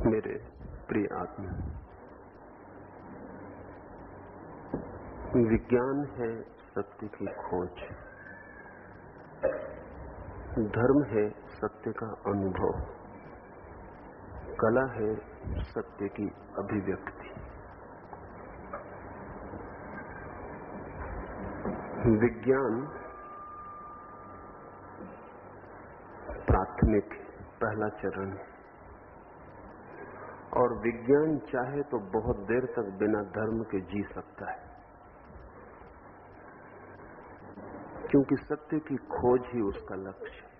मेरे प्रिय आत्मा, विज्ञान है सत्य की खोज, धर्म है सत्य का अनुभव, कला है सत्य की अभिव्यक्ति। विज्ञान प्राथमिक पहला चरण है और विज्ञान चाहे तो बहुत देर तक बिना धर्म के जी सकता है, क्योंकि सत्य की खोज ही उसका लक्ष्य है।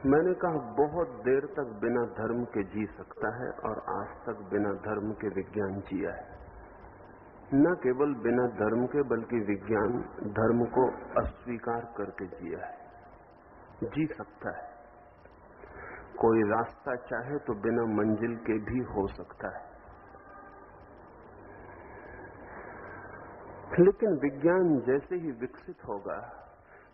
मैंने कहा बहुत देर तक बिना धर्म के जी सकता है और आज तक बिना धर्म के विज्ञान जिया है। न केवल बिना धर्म के बल्कि विज्ञान धर्म को अस्वीकार करके जिया है, जी सकता है। कोई रास्ता चाहे तो बिना मंजिल के भी हो सकता है, लेकिन विज्ञान जैसे ही विकसित होगा,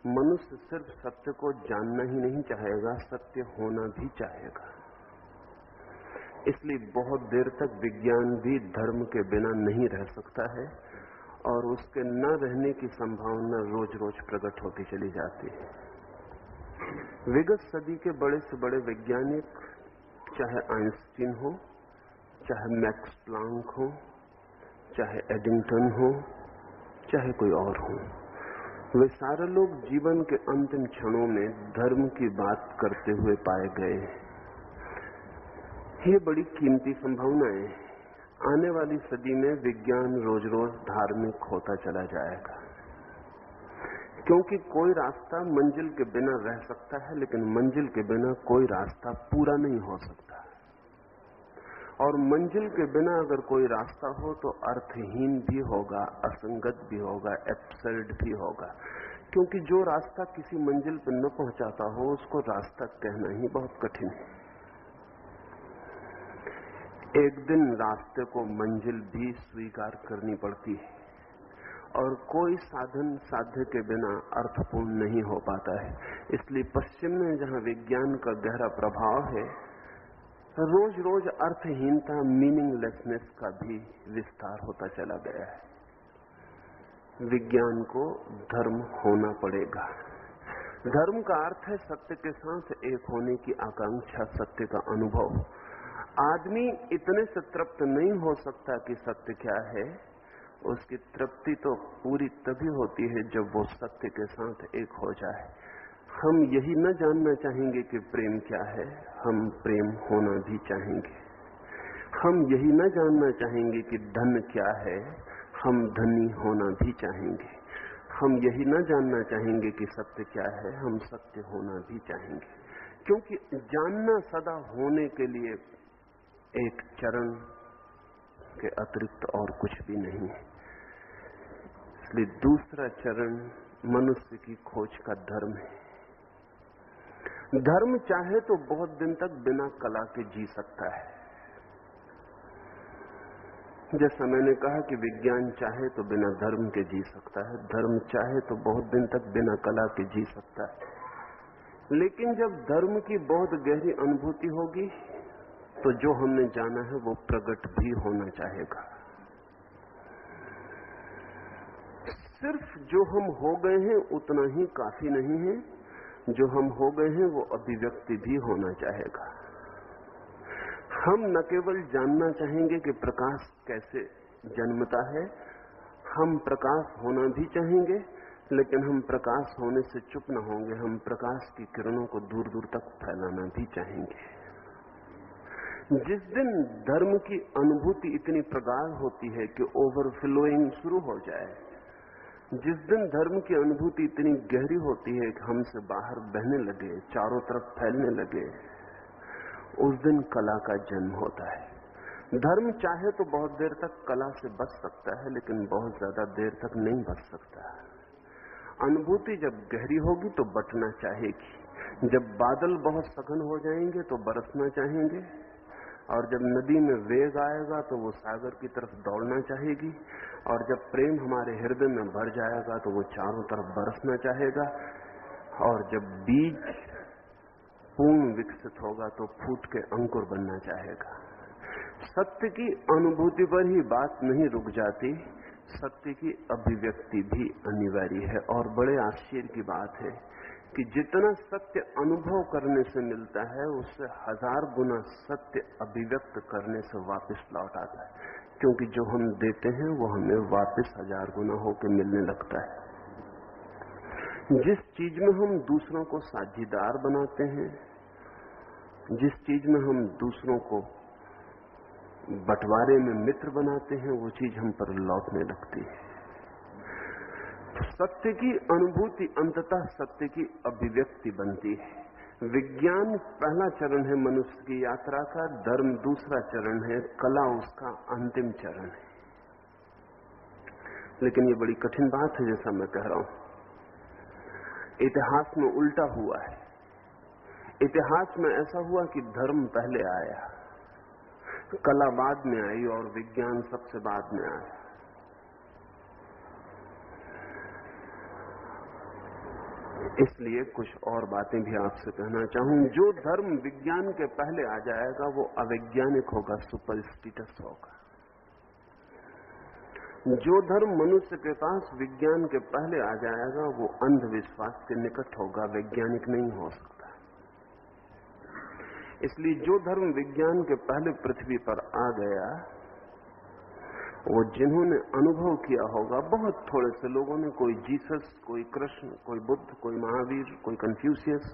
मनुष्य सिर्फ सत्य को जानना ही नहीं चाहेगा, सत्य होना भी चाहेगा। इसलिए बहुत देर तक विज्ञान भी धर्म के बिना नहीं रह सकता है और उसके न रहने की संभावना रोज रोज प्रकट होती चली जाती है। विगत सदी के बड़े से बड़े वैज्ञानिक, चाहे आइंस्टीन हो, चाहे मैक्स प्लांक हो, चाहे एडिंगटन हो, चाहे कोई और हो, वे सारे लोग जीवन के अंतिम क्षणों में धर्म की बात करते हुए पाए गए। ये बड़ी कीमती संभावनाएं। आने वाली सदी में विज्ञान रोज रोज धार्मिक होता चला जाएगा, क्योंकि कोई रास्ता मंजिल के बिना रह सकता है, लेकिन मंजिल के बिना कोई रास्ता पूरा नहीं हो सकता। और मंजिल के बिना अगर कोई रास्ता हो तो अर्थहीन भी होगा, असंगत भी होगा, एब्सर्ड भी होगा, क्योंकि जो रास्ता किसी मंजिल पर न पहुंचाता हो उसको रास्ता कहना ही बहुत कठिन है। एक दिन रास्ते को मंजिल भी स्वीकार करनी पड़ती है और कोई साधन साध्य के बिना अर्थपूर्ण नहीं हो पाता है। इसलिए पश्चिम में जहां विज्ञान का गहरा प्रभाव है, रोज रोज अर्थहीनता, मीनिंगलेसनेस का भी विस्तार होता चला गया है। विज्ञान को धर्म होना पड़ेगा। धर्म का अर्थ है सत्य के साथ एक होने की आकांक्षा, सत्य का अनुभव। आदमी इतने से तृप्त नहीं हो सकता कि सत्य क्या है। उसकी तृप्ति तो पूरी तभी होती है जब वो सत्य के साथ एक हो जाए। हम यही न जानना चाहेंगे कि प्रेम क्या है, हम प्रेम होना भी चाहेंगे। हम यही न जानना चाहेंगे कि धन क्या है, हम धनी होना भी चाहेंगे। हम यही न जानना चाहेंगे कि सत्य क्या है, हम सत्य होना भी चाहेंगे। क्योंकि जानना सदा होने के लिए एक चरण के अतिरिक्त और कुछ भी नहीं है। इसलिए दूसरा चरण मनुष्य की खोज का धर्म है। धर्म चाहे तो बहुत दिन तक बिना कला के जी सकता है। जैसा मैंने कहा कि विज्ञान चाहे तो बिना धर्म के जी सकता है, धर्म चाहे तो बहुत दिन तक बिना कला के जी सकता है। लेकिन जब धर्म की बहुत गहरी अनुभूति होगी तो जो हमने जाना है वो प्रकट भी होना चाहेगा। सिर्फ जो हम हो गए हैं उतना ही काफी नहीं है, जो हम हो गए हैं वो अभिव्यक्ति भी होना चाहेगा। हम न केवल जानना चाहेंगे कि प्रकाश कैसे जन्मता है, हम प्रकाश होना भी चाहेंगे, लेकिन हम प्रकाश होने से चुप न होंगे। हम प्रकाश की किरणों को दूर दूर तक फैलाना भी चाहेंगे। जिस दिन धर्म की अनुभूति इतनी प्रगाढ़ होती है कि ओवरफ्लोइंग शुरू हो जाए, जिस दिन धर्म की अनुभूति इतनी गहरी होती है कि हमसे बाहर बहने लगे, चारों तरफ फैलने लगे, उस दिन कला का जन्म होता है। धर्म चाहे तो बहुत देर तक कला से बच सकता है, लेकिन बहुत ज्यादा देर तक नहीं बच सकता। अनुभूति जब गहरी होगी तो बटना चाहेगी। जब बादल बहुत सघन हो जाएंगे तो बरसना चाहेंगे, और जब नदी में वेग आएगा तो वो सागर की तरफ दौड़ना चाहेगी, और जब प्रेम हमारे हृदय में भर जाएगा तो वो चारों तरफ बरसना चाहेगा। और जब बीज पूर्ण विकसित होगा तो फूट के अंकुर बनना चाहेगा। सत्य की अनुभूति पर ही बात नहीं रुक जाती, सत्य की अभिव्यक्ति भी अनिवार्य है। और बड़े आश्चर्य की बात है कि जितना सत्य अनुभव करने से मिलता है उससे 1000 गुना सत्य अभिव्यक्त करने से वापस लौट आता है, क्योंकि जो हम देते हैं वो हमें वापस 1000 गुना होकर मिलने लगता है। जिस चीज में हम दूसरों को साझीदार बनाते हैं, जिस चीज में हम दूसरों को बंटवारे में मित्र बनाते हैं, वो चीज हम पर लौटने लगती है। सत्य की अनुभूति अंततः सत्य की अभिव्यक्ति बनती है। विज्ञान पहला चरण है मनुष्य की यात्रा का, धर्म दूसरा चरण है, कला उसका अंतिम चरण है। लेकिन ये बड़ी कठिन बात है, जैसा मैं कह रहा हूं। इतिहास में उल्टा हुआ है। इतिहास में ऐसा हुआ कि धर्म पहले आया, कला बाद में आई और विज्ञान सबसे बाद में आया। इसलिए कुछ और बातें भी आपसे कहना चाहूं। जो धर्म विज्ञान के पहले आ जाएगा वो अवैज्ञानिक होगा, सुपरस्टिटस होगा। जो धर्म मनुष्य के पास विज्ञान के पहले आ जाएगा वो अंधविश्वास के निकट होगा, वैज्ञानिक नहीं हो सकता। इसलिए जो धर्म विज्ञान के पहले पृथ्वी पर आ गया, वो जिन्होंने अनुभव किया होगा, बहुत थोड़े से लोगों ने, कोई जीसस, कोई कृष्ण, कोई बुद्ध, कोई महावीर, कोई कन्फ्यूशियस,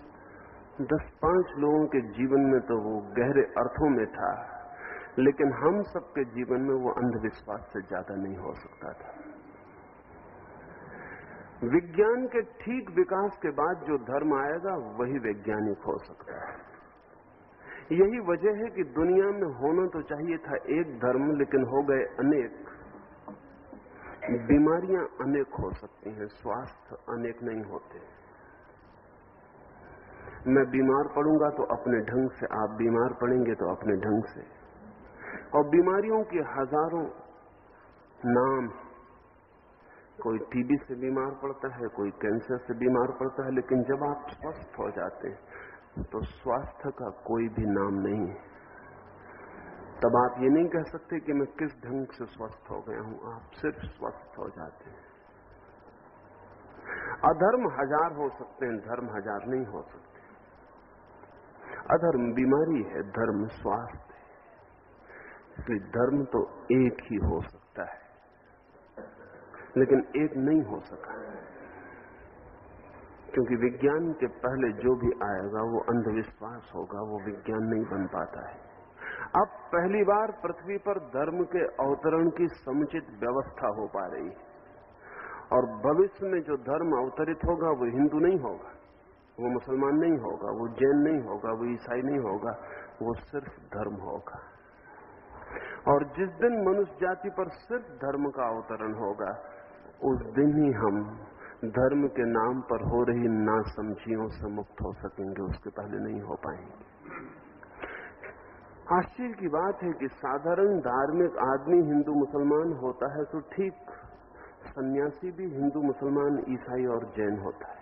10-5 लोगों के जीवन में तो वो गहरे अर्थों में था, लेकिन हम सबके जीवन में वो अंधविश्वास से ज्यादा नहीं हो सकता था। विज्ञान के ठीक विकास के बाद जो धर्म आएगा वही वैज्ञानिक हो सकता है। यही वजह है कि दुनिया में होना तो चाहिए था एक धर्म, लेकिन हो गए अनेक। बीमारियां अनेक हो सकती हैं, स्वास्थ्य अनेक नहीं होते। मैं बीमार पड़ूंगा तो अपने ढंग से, आप बीमार पड़ेंगे तो अपने ढंग से। और बीमारियों के हजारों नाम, कोई टीबी से बीमार पड़ता है, कोई कैंसर से बीमार पड़ता है, लेकिन जब आप स्वस्थ हो जाते हैं तो स्वास्थ्य का कोई भी नाम नहीं है। तब आप ये नहीं कह सकते कि मैं किस ढंग से स्वस्थ हो गया हूं, आप सिर्फ स्वस्थ हो जाते हैं। अधर्म 1000 हो सकते हैं, धर्म 1000 नहीं हो सकते। अधर्म बीमारी है, धर्म स्वास्थ्य है। इसलिए धर्म तो एक ही हो सकता है, लेकिन एक नहीं हो सका, क्योंकि विज्ञान के पहले जो भी आएगा वो अंधविश्वास होगा, वो विज्ञान नहीं बन पाता है। अब पहली बार पृथ्वी पर धर्म के अवतरण की समुचित व्यवस्था हो पा रही है, और भविष्य में जो धर्म अवतरित होगा वो हिंदू नहीं होगा, वो मुसलमान नहीं होगा, वो जैन नहीं होगा, वो ईसाई नहीं होगा, वो सिर्फ धर्म होगा। और जिस दिन मनुष्य जाति पर सिर्फ धर्म का अवतरण होगा, उस दिन ही हम धर्म के नाम पर हो रही नासमझियों से मुक्त हो सकेंगे, उसके पहले नहीं हो पाएंगे। आश्चर्य की बात है कि साधारण धार्मिक आदमी हिंदू मुसलमान होता है तो ठीक, सन्यासी भी हिंदू मुसलमान ईसाई और जैन होता है।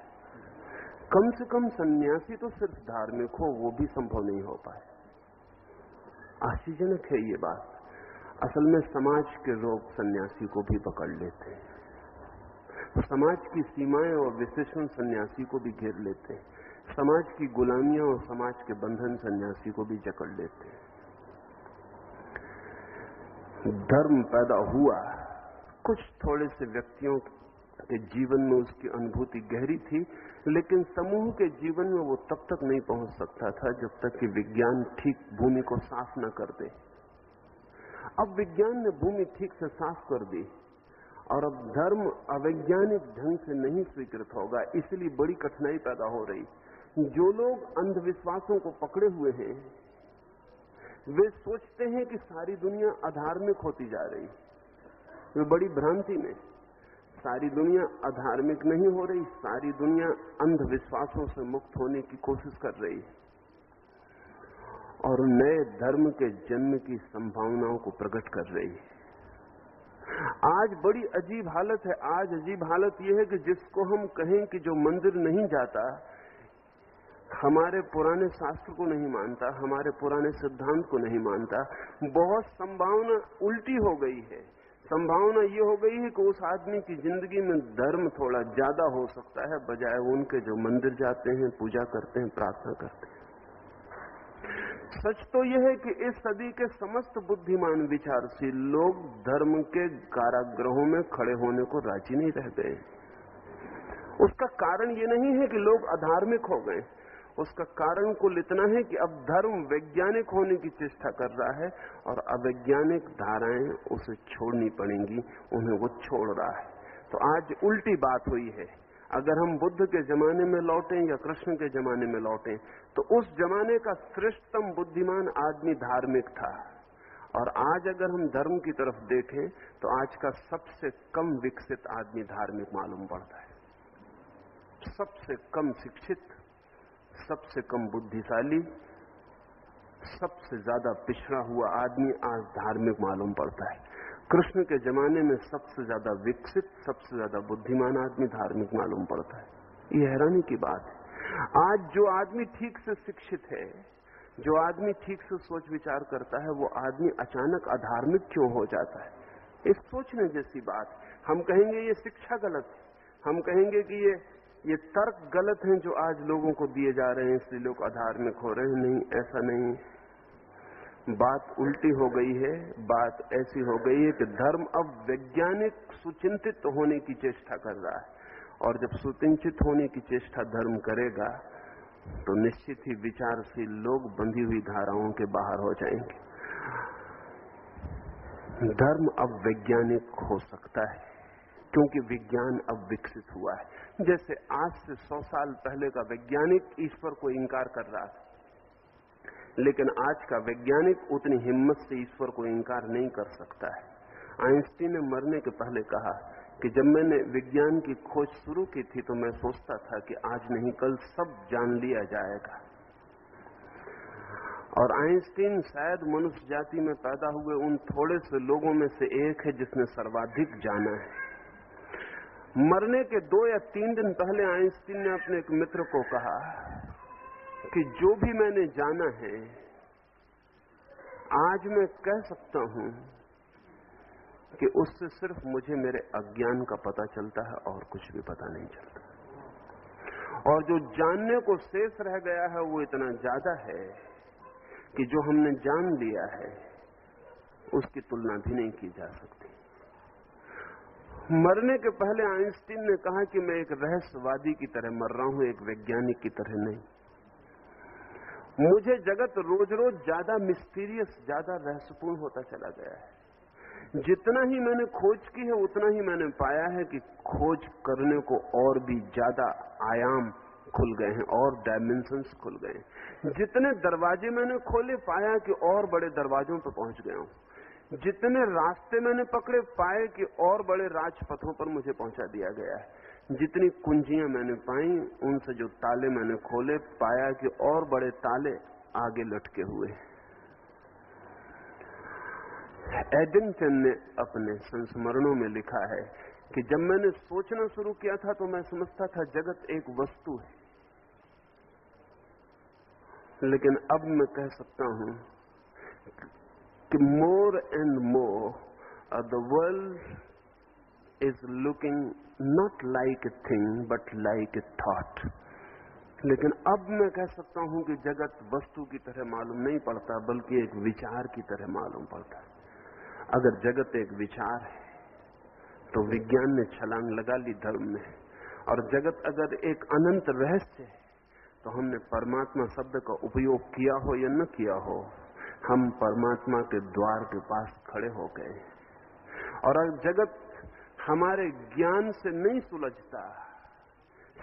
कम से कम सन्यासी तो सिर्फ धार्मिक हो, वो भी संभव नहीं हो पाए। आश्चर्यजनक है ये बात। असल में समाज के लोग सन्यासी को भी पकड़ लेते हैं, तो समाज की सीमाएं और विशेषण सन्यासी को भी घेर लेते हैं, समाज की गुलामियां और समाज के बंधन सन्यासी को भी जकड़ लेते हैं। धर्म पैदा हुआ, कुछ थोड़े से व्यक्तियों के जीवन में उसकी अनुभूति गहरी थी, लेकिन समूह के जीवन में वो तब तक नहीं पहुंच सकता था जब तक कि विज्ञान ठीक भूमि को साफ न कर दे। अब विज्ञान ने भूमि ठीक से साफ कर दी, और अब धर्म अवैज्ञानिक ढंग से नहीं स्वीकृत होगा, इसलिए बड़ी कठिनाई पैदा हो रही। जो लोग अंधविश्वासों को पकड़े हुए हैं, वे सोचते हैं कि सारी दुनिया अधार्मिक होती जा रही। वे बड़ी भ्रांति में, सारी दुनिया अधार्मिक नहीं हो रही, सारी दुनिया अंधविश्वासों से मुक्त होने की कोशिश कर रही है और नए धर्म के जन्म की संभावनाओं को प्रकट कर रही है। आज बड़ी अजीब हालत है। आज अजीब हालत यह है कि जिसको हम कहें कि जो मंदिर नहीं जाता, हमारे पुराने शास्त्र को नहीं मानता, हमारे पुराने सिद्धांत को नहीं मानता। बहुत संभावना उल्टी हो गई है। संभावना ये हो गई है कि उस आदमी की जिंदगी में धर्म थोड़ा ज्यादा हो सकता है बजाय उनके जो मंदिर जाते हैं, पूजा करते हैं, प्रार्थना करते हैं। सच तो यह है कि इस सदी के समस्त बुद्धिमान विचारशील लोग धर्म के कारागृहों में खड़े होने को राजी नहीं रह गए। उसका कारण ये नहीं है कि लोग अधार्मिक हो गए, उसका कारण कुल इतना है कि अब धर्म वैज्ञानिक होने की चेष्टा कर रहा है और अवैज्ञानिक धाराएं उसे छोड़नी पड़ेंगी, उन्हें वो छोड़ रहा है। तो आज उल्टी बात हुई है। अगर हम बुद्ध के जमाने में लौटें या कृष्ण के जमाने में लौटें तो उस जमाने का श्रेष्ठतम बुद्धिमान आदमी धार्मिक था, और आज अगर हम धर्म की तरफ देखें तो आज का सबसे कम विकसित आदमी धार्मिक मालूम पड़ता है। सबसे कम शिक्षित, सबसे कम बुद्धिशाली, सबसे ज्यादा पिछड़ा हुआ आदमी आज धार्मिक मालूम पड़ता है। कृष्ण के जमाने में सबसे ज्यादा विकसित, सबसे ज्यादा बुद्धिमान आदमी धार्मिक मालूम पड़ता है। ये हैरानी की बात है। आज जो आदमी ठीक से शिक्षित है, जो आदमी ठीक से सोच विचार करता है, वो आदमी अचानक अधार्मिक क्यों हो जाता है? इस सोचने जैसी बात। हम कहेंगे ये शिक्षा गलत है, हम कहेंगे कि ये तर्क गलत हैं जो आज लोगों को दिए जा रहे हैं, इसलिए लोग अधार्मिक हो रहे हैं। नहीं, ऐसा नहीं। बात उल्टी हो गई है। बात ऐसी हो गई है कि धर्म अब वैज्ञानिक सुचिंतित होने की चेष्टा कर रहा है, और जब सुचिंतित होने की चेष्टा धर्म करेगा तो निश्चित ही विचारशील लोग बंधी हुई धाराओं के बाहर हो जाएंगे। धर्म अब वैज्ञानिक हो सकता है क्योंकि विज्ञान अब विकसित हुआ है। जैसे आज से 100 साल पहले का वैज्ञानिक ईश्वर को इंकार कर रहा था, लेकिन आज का वैज्ञानिक उतनी हिम्मत से ईश्वर को इंकार नहीं कर सकता है। आइंस्टीन ने मरने के पहले कहा कि जब मैंने विज्ञान की खोज शुरू की थी तो मैं सोचता था कि आज नहीं कल सब जान लिया जाएगा। और आइंस्टीन शायद मनुष्य जाति में पैदा हुए उन थोड़े से लोगों में से एक है जिसने सर्वाधिक जाना है। मरने के 2 या 3 दिन पहले आइंस्टीन ने अपने एक मित्र को कहा कि जो भी मैंने जाना है आज मैं कह सकता हूं कि उससे सिर्फ मुझे मेरे अज्ञान का पता चलता है और कुछ भी पता नहीं चलता। और जो जानने को शेष रह गया है वो इतना ज्यादा है कि जो हमने जान लिया है उसकी तुलना भी नहीं की जा सकती। मरने के पहले आइंस्टीन ने कहा कि मैं एक रहस्यवादी की तरह मर रहा हूं, एक वैज्ञानिक की तरह नहीं। मुझे जगत रोज रोज ज्यादा मिस्टीरियस, ज्यादा रहस्यपूर्ण होता चला गया है। जितना ही मैंने खोज की है उतना ही मैंने पाया है कि खोज करने को और भी ज्यादा आयाम खुल गए हैं और डायमेंशंस खुल गए हैं। जितने दरवाजे मैंने खोले पाया कि और बड़े दरवाजों पर पहुंच गया हूं। जितने रास्ते मैंने पकड़े पाए कि और बड़े राजपथों पर मुझे पहुंचा दिया गया है। जितनी कुंजियां मैंने पाई उनसे जो ताले मैंने खोले पाया कि और बड़े ताले आगे लटके हुए हैं। एडिंगटन ने अपने संस्मरणों में लिखा है कि जब मैंने सोचना शुरू किया था तो मैं समझता था जगत एक वस्तु है, लेकिन अब मैं कह सकता हूं कि more and more the world is looking not like a thing but like a thought. लेकिन अब मैं कह सकता हूं कि जगत वस्तु की तरह मालूम नहीं पड़ता बल्कि एक विचार की तरह मालूम पड़ता है। अगर जगत एक विचार है तो विज्ञान ने छलांग लगा ली धर्म में, और जगत अगर एक अनंत रहस्य है तो हमने परमात्मा शब्द का उपयोग किया हो या न किया हो, हम परमात्मा के द्वार के पास खड़े हो गए। और अगर जगत हमारे ज्ञान से नहीं सुलझता,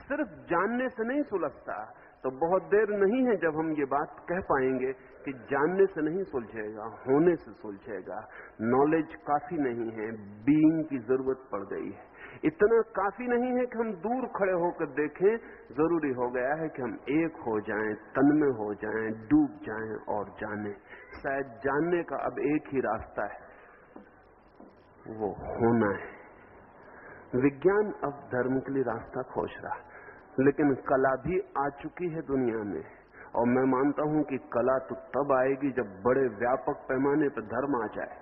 सिर्फ जानने से नहीं सुलझता, तो बहुत देर नहीं है जब हम ये बात कह पाएंगे कि जानने से नहीं सुलझेगा, होने से सुलझेगा। नॉलेज काफी नहीं है, बीइंग की जरूरत पड़ गई है। इतना काफी नहीं है कि हम दूर खड़े होकर देखें, जरूरी हो गया है कि हम एक हो जाएं, तन्मय हो जाएं, डूब जाएं और जानें। शायद जानने का अब एक ही रास्ता है, वो होना है। विज्ञान अब धर्म के लिए रास्ता खोज रहा है। लेकिन कला भी आ चुकी है दुनिया में, और मैं मानता हूं कि कला तो तब आएगी जब बड़े व्यापक पैमाने पर धर्म आ जाए।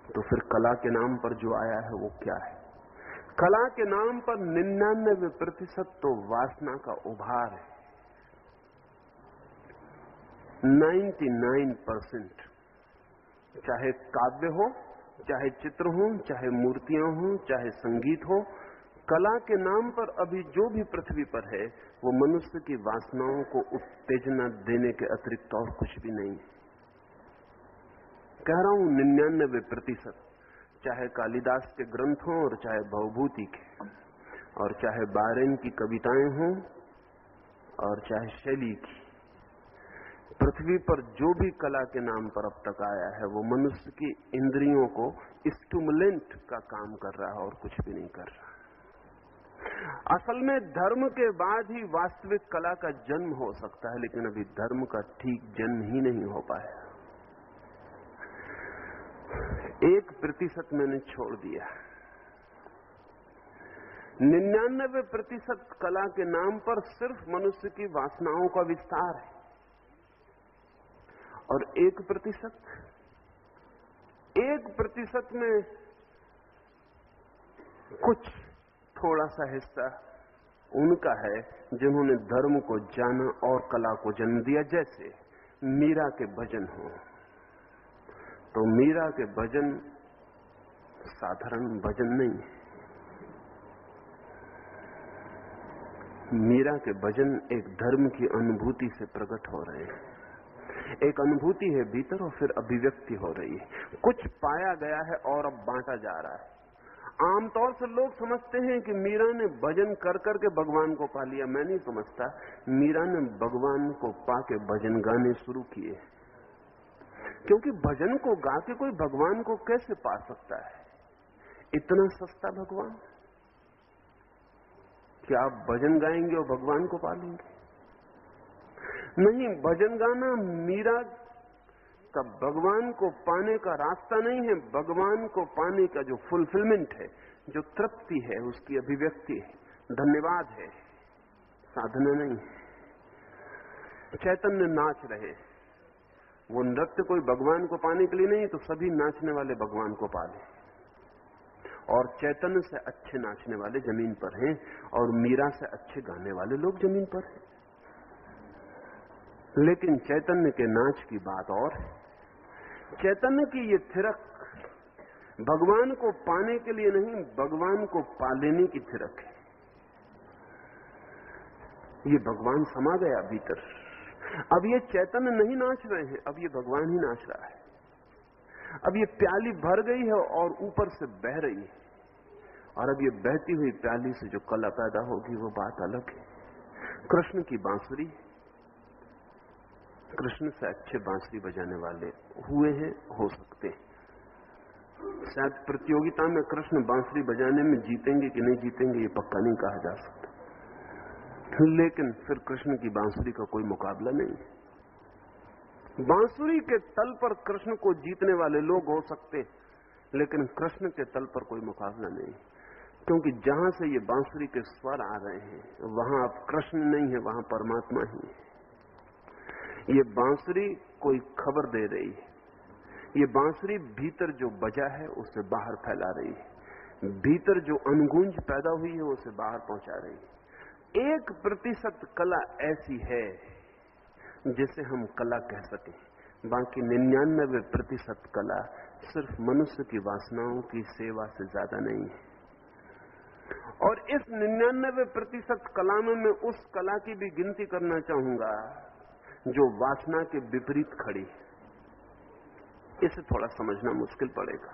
तो फिर कला के नाम पर जो आया है वो क्या है? कला के नाम पर 99% तो वासना का उभार है। 99%, चाहे काव्य हो, चाहे चित्र हो, चाहे मूर्तियां हो, चाहे संगीत हो, कला के नाम पर अभी जो भी पृथ्वी पर है वो मनुष्य की वासनाओं को उत्तेजना देने के अतिरिक्त और कुछ भी नहीं है। कह रहा हूं 99%, चाहे कालिदास के ग्रंथ हों और चाहे भवभूति के, और चाहे बारेन की कविताएं हों और चाहे शैली की, पृथ्वी पर जो भी कला के नाम पर अब तक आया है वो मनुष्य की इंद्रियों को स्टिमुलेंट का काम कर रहा है और कुछ भी नहीं कर रहा। असल में धर्म के बाद ही वास्तविक कला का जन्म हो सकता है, लेकिन अभी धर्म का ठीक जन्म ही नहीं हो पाया। 1% मैंने छोड़ दिया। 99% कला के नाम पर सिर्फ मनुष्य की वासनाओं का विस्तार है, और 1% में कुछ थोड़ा सा हिस्सा उनका है जिन्होंने धर्म को जाना और कला को जन्म दिया। जैसे मीरा के भजन हो, तो मीरा के भजन साधारण भजन नहीं है। मीरा के भजन एक धर्म की अनुभूति से प्रकट हो रहे हैं। एक अनुभूति है भीतर और फिर अभिव्यक्ति हो रही है। कुछ पाया गया है और अब बांटा जा रहा है। आमतौर से लोग समझते हैं कि मीरा ने भजन कर करके भगवान को पा लिया। मैं नहीं समझता। मीरा ने भगवान को पाके भजन गाने शुरू किए, क्योंकि भजन को गा के कोई भगवान को कैसे पा सकता है? इतना सस्ता भगवान कि आप भजन गाएंगे और भगवान को पा लेंगे? नहीं, भजन गाना मीरा का भगवान को पाने का रास्ता नहीं है। भगवान को पाने का जो फुलफिलमेंट है, जो तृप्ति है, उसकी अभिव्यक्ति है, धन्यवाद है, साधना नहीं है। चैतन्य नाच रहे, वो नृत्य कोई भगवान को पाने के लिए नहीं, तो सभी नाचने वाले भगवान को पा ले। और चैतन्य से अच्छे नाचने वाले जमीन पर हैं, और मीरा से अच्छे गाने वाले लोग जमीन पर हैं। लेकिन चैतन्य के नाच की बात और है। चैतन्य की ये थिरक भगवान को पाने के लिए नहीं, भगवान को पा लेने की थिरक है। ये भगवान समा गया भीतर। अब ये चैतन्य नहीं नाच रहे हैं, अब ये भगवान ही नाच रहा है। अब ये प्याली भर गई है और ऊपर से बह रही है, और अब ये बहती हुई प्याली से जो कला पैदा होगी वो बात अलग है। कृष्ण की बांसुरी, कृष्ण से अच्छे बांसुरी बजाने वाले हुए हैं, हो सकते हैं। शायद प्रतियोगिता में कृष्ण बांसुरी बजाने में जीतेंगे कि नहीं जीतेंगे ये पक्का नहीं कहा जा सकता, लेकिन फिर कृष्ण की बांसुरी का कोई मुकाबला नहीं है। बांसुरी के तल पर कृष्ण को जीतने वाले लोग हो सकते, लेकिन कृष्ण के तल पर कोई मुकाबला नहीं, क्योंकि जहां से ये बांसुरी के स्वर आ रहे हैं वहां अब कृष्ण नहीं है, वहां परमात्मा ही है। ये बांसुरी कोई खबर दे रही है, ये बांसुरी भीतर जो बजा है उसे बाहर फैला रही है, भीतर जो अनगूंज पैदा हुई है उसे बाहर पहुंचा रही है। 1% कला ऐसी है जिसे हम कला कह सकें, बाकी 99% कला सिर्फ मनुष्य की वासनाओं की सेवा से ज्यादा नहीं है। और इस 99% कला में मैं उस कला की भी गिनती करना चाहूंगा जो वासना के विपरीत खड़ी। इसे थोड़ा समझना मुश्किल पड़ेगा,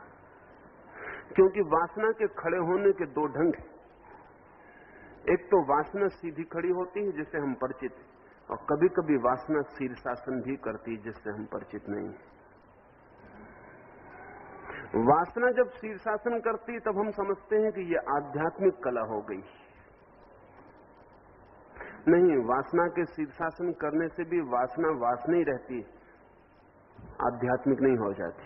क्योंकि वासना के खड़े होने के दो ढंग हैं। एक तो वासना सीधी खड़ी होती है जिससे हम परिचित हैं, और कभी कभी वासना शीर्षासन भी करती है जिससे हम परिचित नहीं हैं। वासना जब शीर्षासन करती है तब हम समझते हैं कि यह आध्यात्मिक कला हो गई। नहीं, वासना के शीर्षासन करने से भी वासना वासना ही रहती, आध्यात्मिक नहीं हो जाती।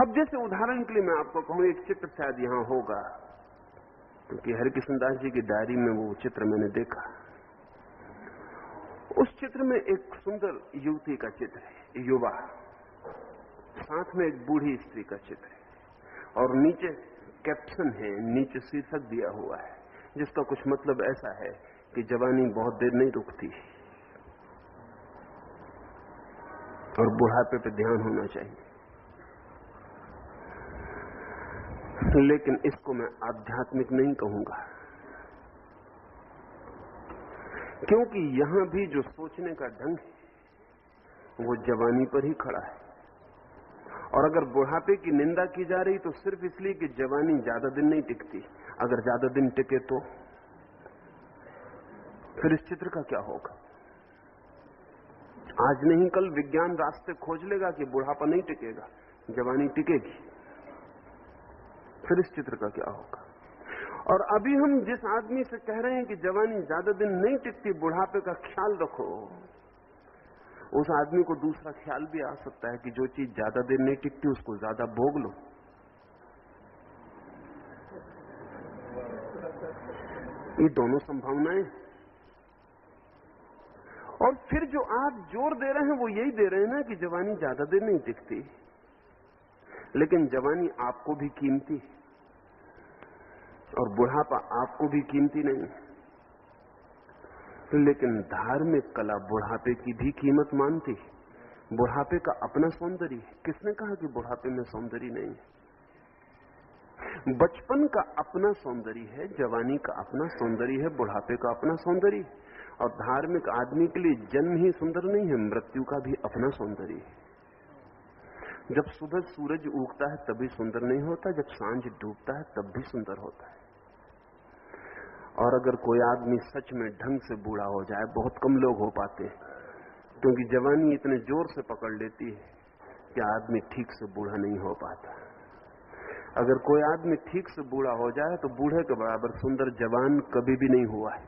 अब जैसे उदाहरण के लिए मैं आपको कहूं, एक चित्र शायद यहां होगा, क्योंकि हरिकृष्ण दास जी की डायरी में वो चित्र मैंने देखा। उस चित्र में एक सुंदर युवती का चित्र है, युवा, साथ में एक बूढ़ी स्त्री का चित्र है और नीचे कैप्शन है, नीचे शीर्षक दिया हुआ है जिसका कुछ मतलब ऐसा है कि जवानी बहुत देर नहीं रुकती और बुढ़ापे पे ध्यान होना चाहिए। लेकिन इसको मैं आध्यात्मिक नहीं कहूंगा, क्योंकि यहां भी जो सोचने का ढंग है वो जवानी पर ही खड़ा है। और अगर बुढ़ापे की निंदा की जा रही तो सिर्फ इसलिए कि जवानी ज्यादा दिन नहीं टिकती। अगर ज्यादा दिन टिके तो फिर इस चित्र का क्या होगा? आज नहीं कल विज्ञान रास्ते खोज लेगा कि बुढ़ापा नहीं टिकेगा, जवानी टिकेगी। फिर इस चित्र का क्या होगा? और अभी हम जिस आदमी से कह रहे हैं कि जवानी ज्यादा दिन नहीं टिकती, बुढ़ापे का ख्याल रखो, उस आदमी को दूसरा ख्याल भी आ सकता है कि जो चीज ज्यादा देर नहीं टिकती उसको ज्यादा भोग लो। ये दोनों संभावनाएं। और फिर जो आप जोर दे रहे हैं वो यही दे रहे हैं ना कि जवानी ज्यादा देर नहीं टिकती, लेकिन जवानी आपको भी कीमती और बुढ़ापा आपको भी कीमती नहीं। लेकिन धार्मिक कला बुढ़ापे की भी कीमत मानती। बुढ़ापे का अपना सौंदर्य। किसने कहा कि बुढ़ापे में सौंदर्य नहीं है? बचपन का अपना सौंदर्य है, जवानी का अपना सौंदर्य है, बुढ़ापे का अपना सौंदर्य है। और धार्मिक आदमी के लिए जन्म ही सुंदर नहीं है, मृत्यु का भी अपना सौंदर्य है। जब सुबह सूरज उगता है तभी सुंदर नहीं होता, जब सांझ डूबता है तब भी सुंदर होता है। और अगर कोई आदमी सच में ढंग से बूढ़ा हो जाए, बहुत कम लोग हो पाते हैं, क्योंकि जवानी इतने जोर से पकड़ लेती है कि आदमी ठीक से बूढ़ा नहीं हो पाता। अगर कोई आदमी ठीक से बूढ़ा हो जाए तो बूढ़े के बराबर सुंदर जवान कभी भी नहीं हुआ है,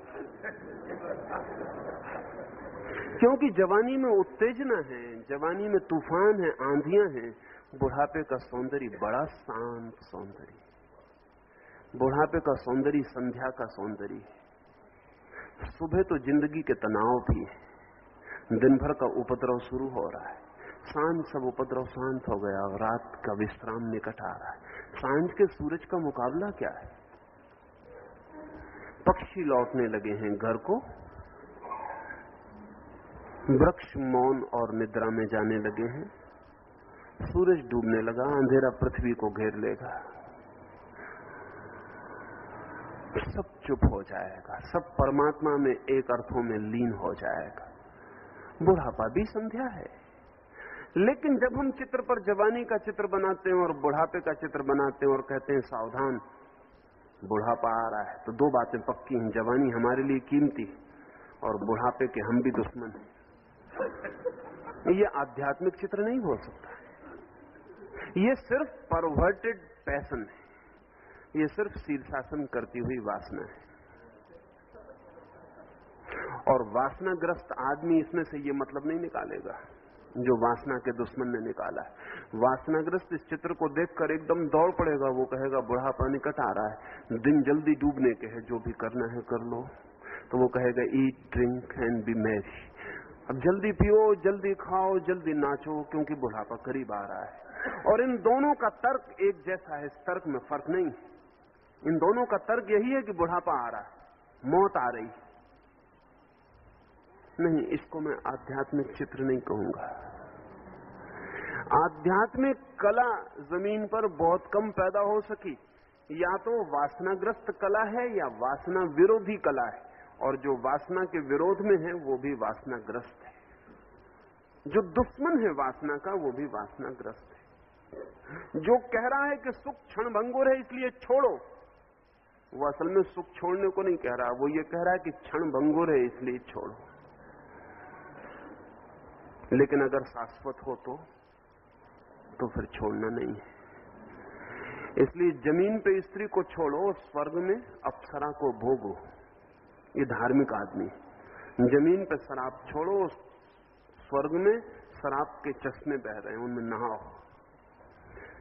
क्योंकि जवानी में उत्तेजना है, जवानी में तूफान है, आंधियां हैं। बुढ़ापे का सौंदर्य बड़ा शांत सौंदर्य। बुढ़ापे का सौंदर्य संध्या का सौंदर्य है। सुबह तो जिंदगी के तनाव भी है, दिन भर का उपद्रव शुरू हो रहा है, सांझ सब उपद्रव शांत हो गया और रात का विश्राम निकट आ रहा है। सांझ के सूरज का मुकाबला क्या है? पक्षी लौटने लगे हैं घर को, वृक्ष मौन और निद्रा में जाने लगे हैं, सूरज डूबने लगा, अंधेरा पृथ्वी को घेर लेगा, सब चुप हो जाएगा, सब परमात्मा में एक अर्थों में लीन हो जाएगा। बुढ़ापा भी संध्या है। लेकिन जब हम चित्र पर जवानी का चित्र बनाते हैं और बुढ़ापे का चित्र बनाते हैं और कहते हैं सावधान बुढ़ापा आ रहा है, तो दो बातें पक्की हैं, जवानी हमारे लिए कीमती और बुढ़ापे के हम भी दुश्मन हैं। ये आध्यात्मिक चित्र नहीं हो सकता। ये सिर्फ परवर्टेड पैशन है, ये सिर्फ शीर्षासन करती हुई वासना है। और वासनाग्रस्त आदमी इसमें से ये मतलब नहीं निकालेगा जो वासना के दुश्मन ने निकाला है। वासनाग्रस्त इस चित्र को देखकर एकदम दौड़ पड़ेगा, वो कहेगा बुढ़ापा निकट आ रहा है, दिन जल्दी डूबने के हैं, जो भी करना है कर लो। तो वो कहेगा eat drink and B Mary, अब जल्दी पियो, जल्दी खाओ, जल्दी नाचो, क्योंकि बुढ़ापा करीब आ रहा है। और इन दोनों का तर्क एक जैसा है, इस तर्क में फर्क नहीं है। इन दोनों का तर्क यही है कि बुढ़ापा आ रहा है, मौत आ रही। नहीं, इसको मैं आध्यात्मिक चित्र नहीं कहूंगा। आध्यात्मिक कला जमीन पर बहुत कम पैदा हो सकी। या तो वासनाग्रस्त कला है या वासना विरोधी कला है, और जो वासना के विरोध में है वो भी वासनाग्रस्त है। जो दुश्मन है वासना का वो भी वासनाग्रस्त है। जो कह रहा है कि सुख क्षणभंगुर है इसलिए छोड़ो, वो असल में सुख छोड़ने को नहीं कह रहा, वो ये कह रहा है कि क्षणभंगुर है इसलिए छोड़ो। लेकिन अगर शाश्वत हो तो फिर छोड़ना नहीं है। इसलिए जमीन पे स्त्री को छोड़ो, स्वर्ग में अप्सरा को भोगो। ये धार्मिक आदमी। जमीन पे शराब छोड़ो, स्वर्ग में शराब के चश्मे बह रहे हैं, उनमें नहाओ।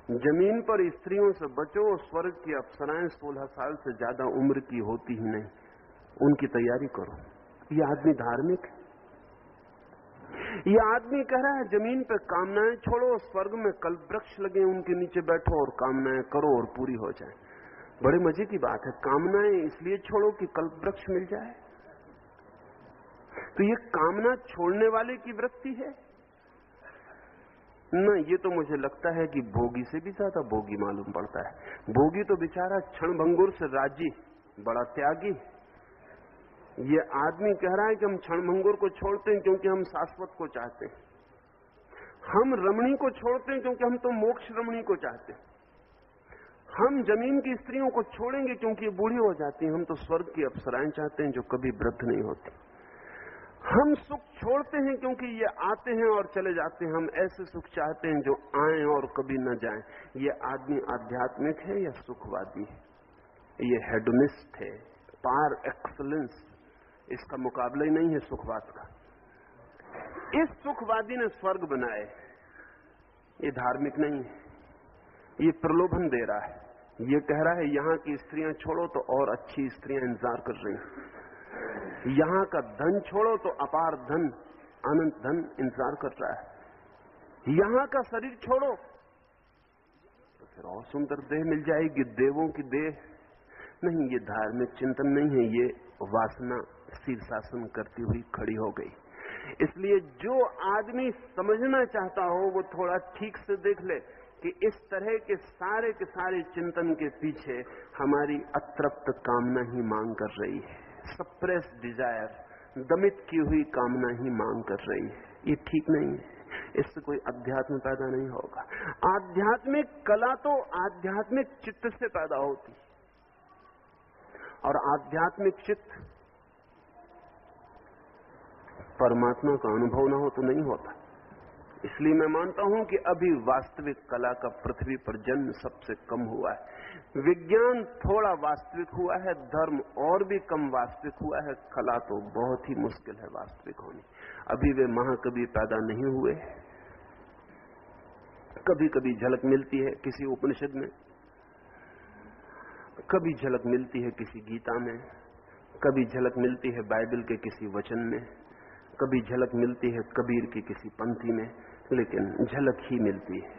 जमीन पर स्त्रियों से बचो, स्वर्ग की अप्सराएं 16 साल से ज्यादा उम्र की होती ही नहीं, उनकी तैयारी करो। ये आदमी धार्मिक है? ये आदमी कह रहा है जमीन पर कामनाएं छोड़ो, स्वर्ग में कल्पवृक्ष लगे उनके नीचे बैठो और कामनाएं करो और पूरी हो जाए। बड़े मजे की बात है। कामनाएं इसलिए छोड़ो कि कल्पवृक्ष मिल जाए, तो ये कामना छोड़ने वाले की वृत्ति है न। ये तो मुझे लगता है कि भोगी से भी ज्यादा भोगी मालूम पड़ता है। भोगी तो बेचारा क्षणभंगुर से राजी, बड़ा त्यागी। ये आदमी कह रहा है कि हम क्षणभंगुर को छोड़ते हैं क्योंकि हम शाश्वत को चाहते हैं। हम रमणी को छोड़ते हैं क्योंकि हम तो मोक्ष रमणी को चाहते हैं। हम जमीन की स्त्रियों को छोड़ेंगे क्योंकि ये बूढ़ी हो जाती हैं। हम तो स्वर्ग की अप्सराएं चाहते हैं जो कभी वृद्ध नहीं होती। हम सुख छोड़ते हैं क्योंकि ये आते हैं और चले जाते हैं। हम ऐसे सुख चाहते हैं जो आए और कभी न जाएं। ये आदमी आध्यात्मिक है या सुखवादी है? ये हेडोनिस्ट है, पार एक्सलेंस। इसका मुकाबला ही नहीं है सुखवाद का। इस सुखवादी ने स्वर्ग बनाए, ये धार्मिक नहीं है। ये प्रलोभन दे रहा है। ये कह रहा है यहां की स्त्रियां छोड़ो तो और अच्छी स्त्रियां इंतजार कर रही हैं। यहां का धन छोड़ो तो अपार धन, अनंत धन इंतजार कर रहा है। यहां का शरीर छोड़ो तो फिर और सुंदर देह मिल जाएगी, देवों की देह। नहीं, ये धार्मिक चिंतन नहीं है, ये वासना शीर्षासन करती हुई खड़ी हो गई। इसलिए जो आदमी समझना चाहता हो वो थोड़ा ठीक से देख ले कि इस तरह के सारे चिंतन के पीछे हमारी अतृप्त कामना ही मांग कर रही है। सप्रेस डिजायर, दमित की हुई कामना ही मांग कर रही है। ये ठीक नहीं है। इससे कोई अध्यात्म पैदा नहीं होगा। आध्यात्मिक कला तो आध्यात्मिक चित्त से पैदा होती, और आध्यात्मिक चित्त परमात्मा का अनुभव ना हो तो नहीं होता। इसलिए मैं मानता हूं कि अभी वास्तविक कला का पृथ्वी पर जन्म सबसे कम हुआ है। विज्ञान थोड़ा वास्तविक हुआ है, धर्म और भी कम वास्तविक हुआ है, कला तो बहुत ही मुश्किल है वास्तविक होनी। अभी वे महाकवि पैदा नहीं हुए। कभी कभी झलक मिलती है किसी उपनिषद में, कभी झलक मिलती है किसी गीता में, कभी झलक मिलती है बाइबल के किसी वचन में, कभी झलक मिलती है कबीर की किसी पंक्ति में, लेकिन झलक ही मिलती है।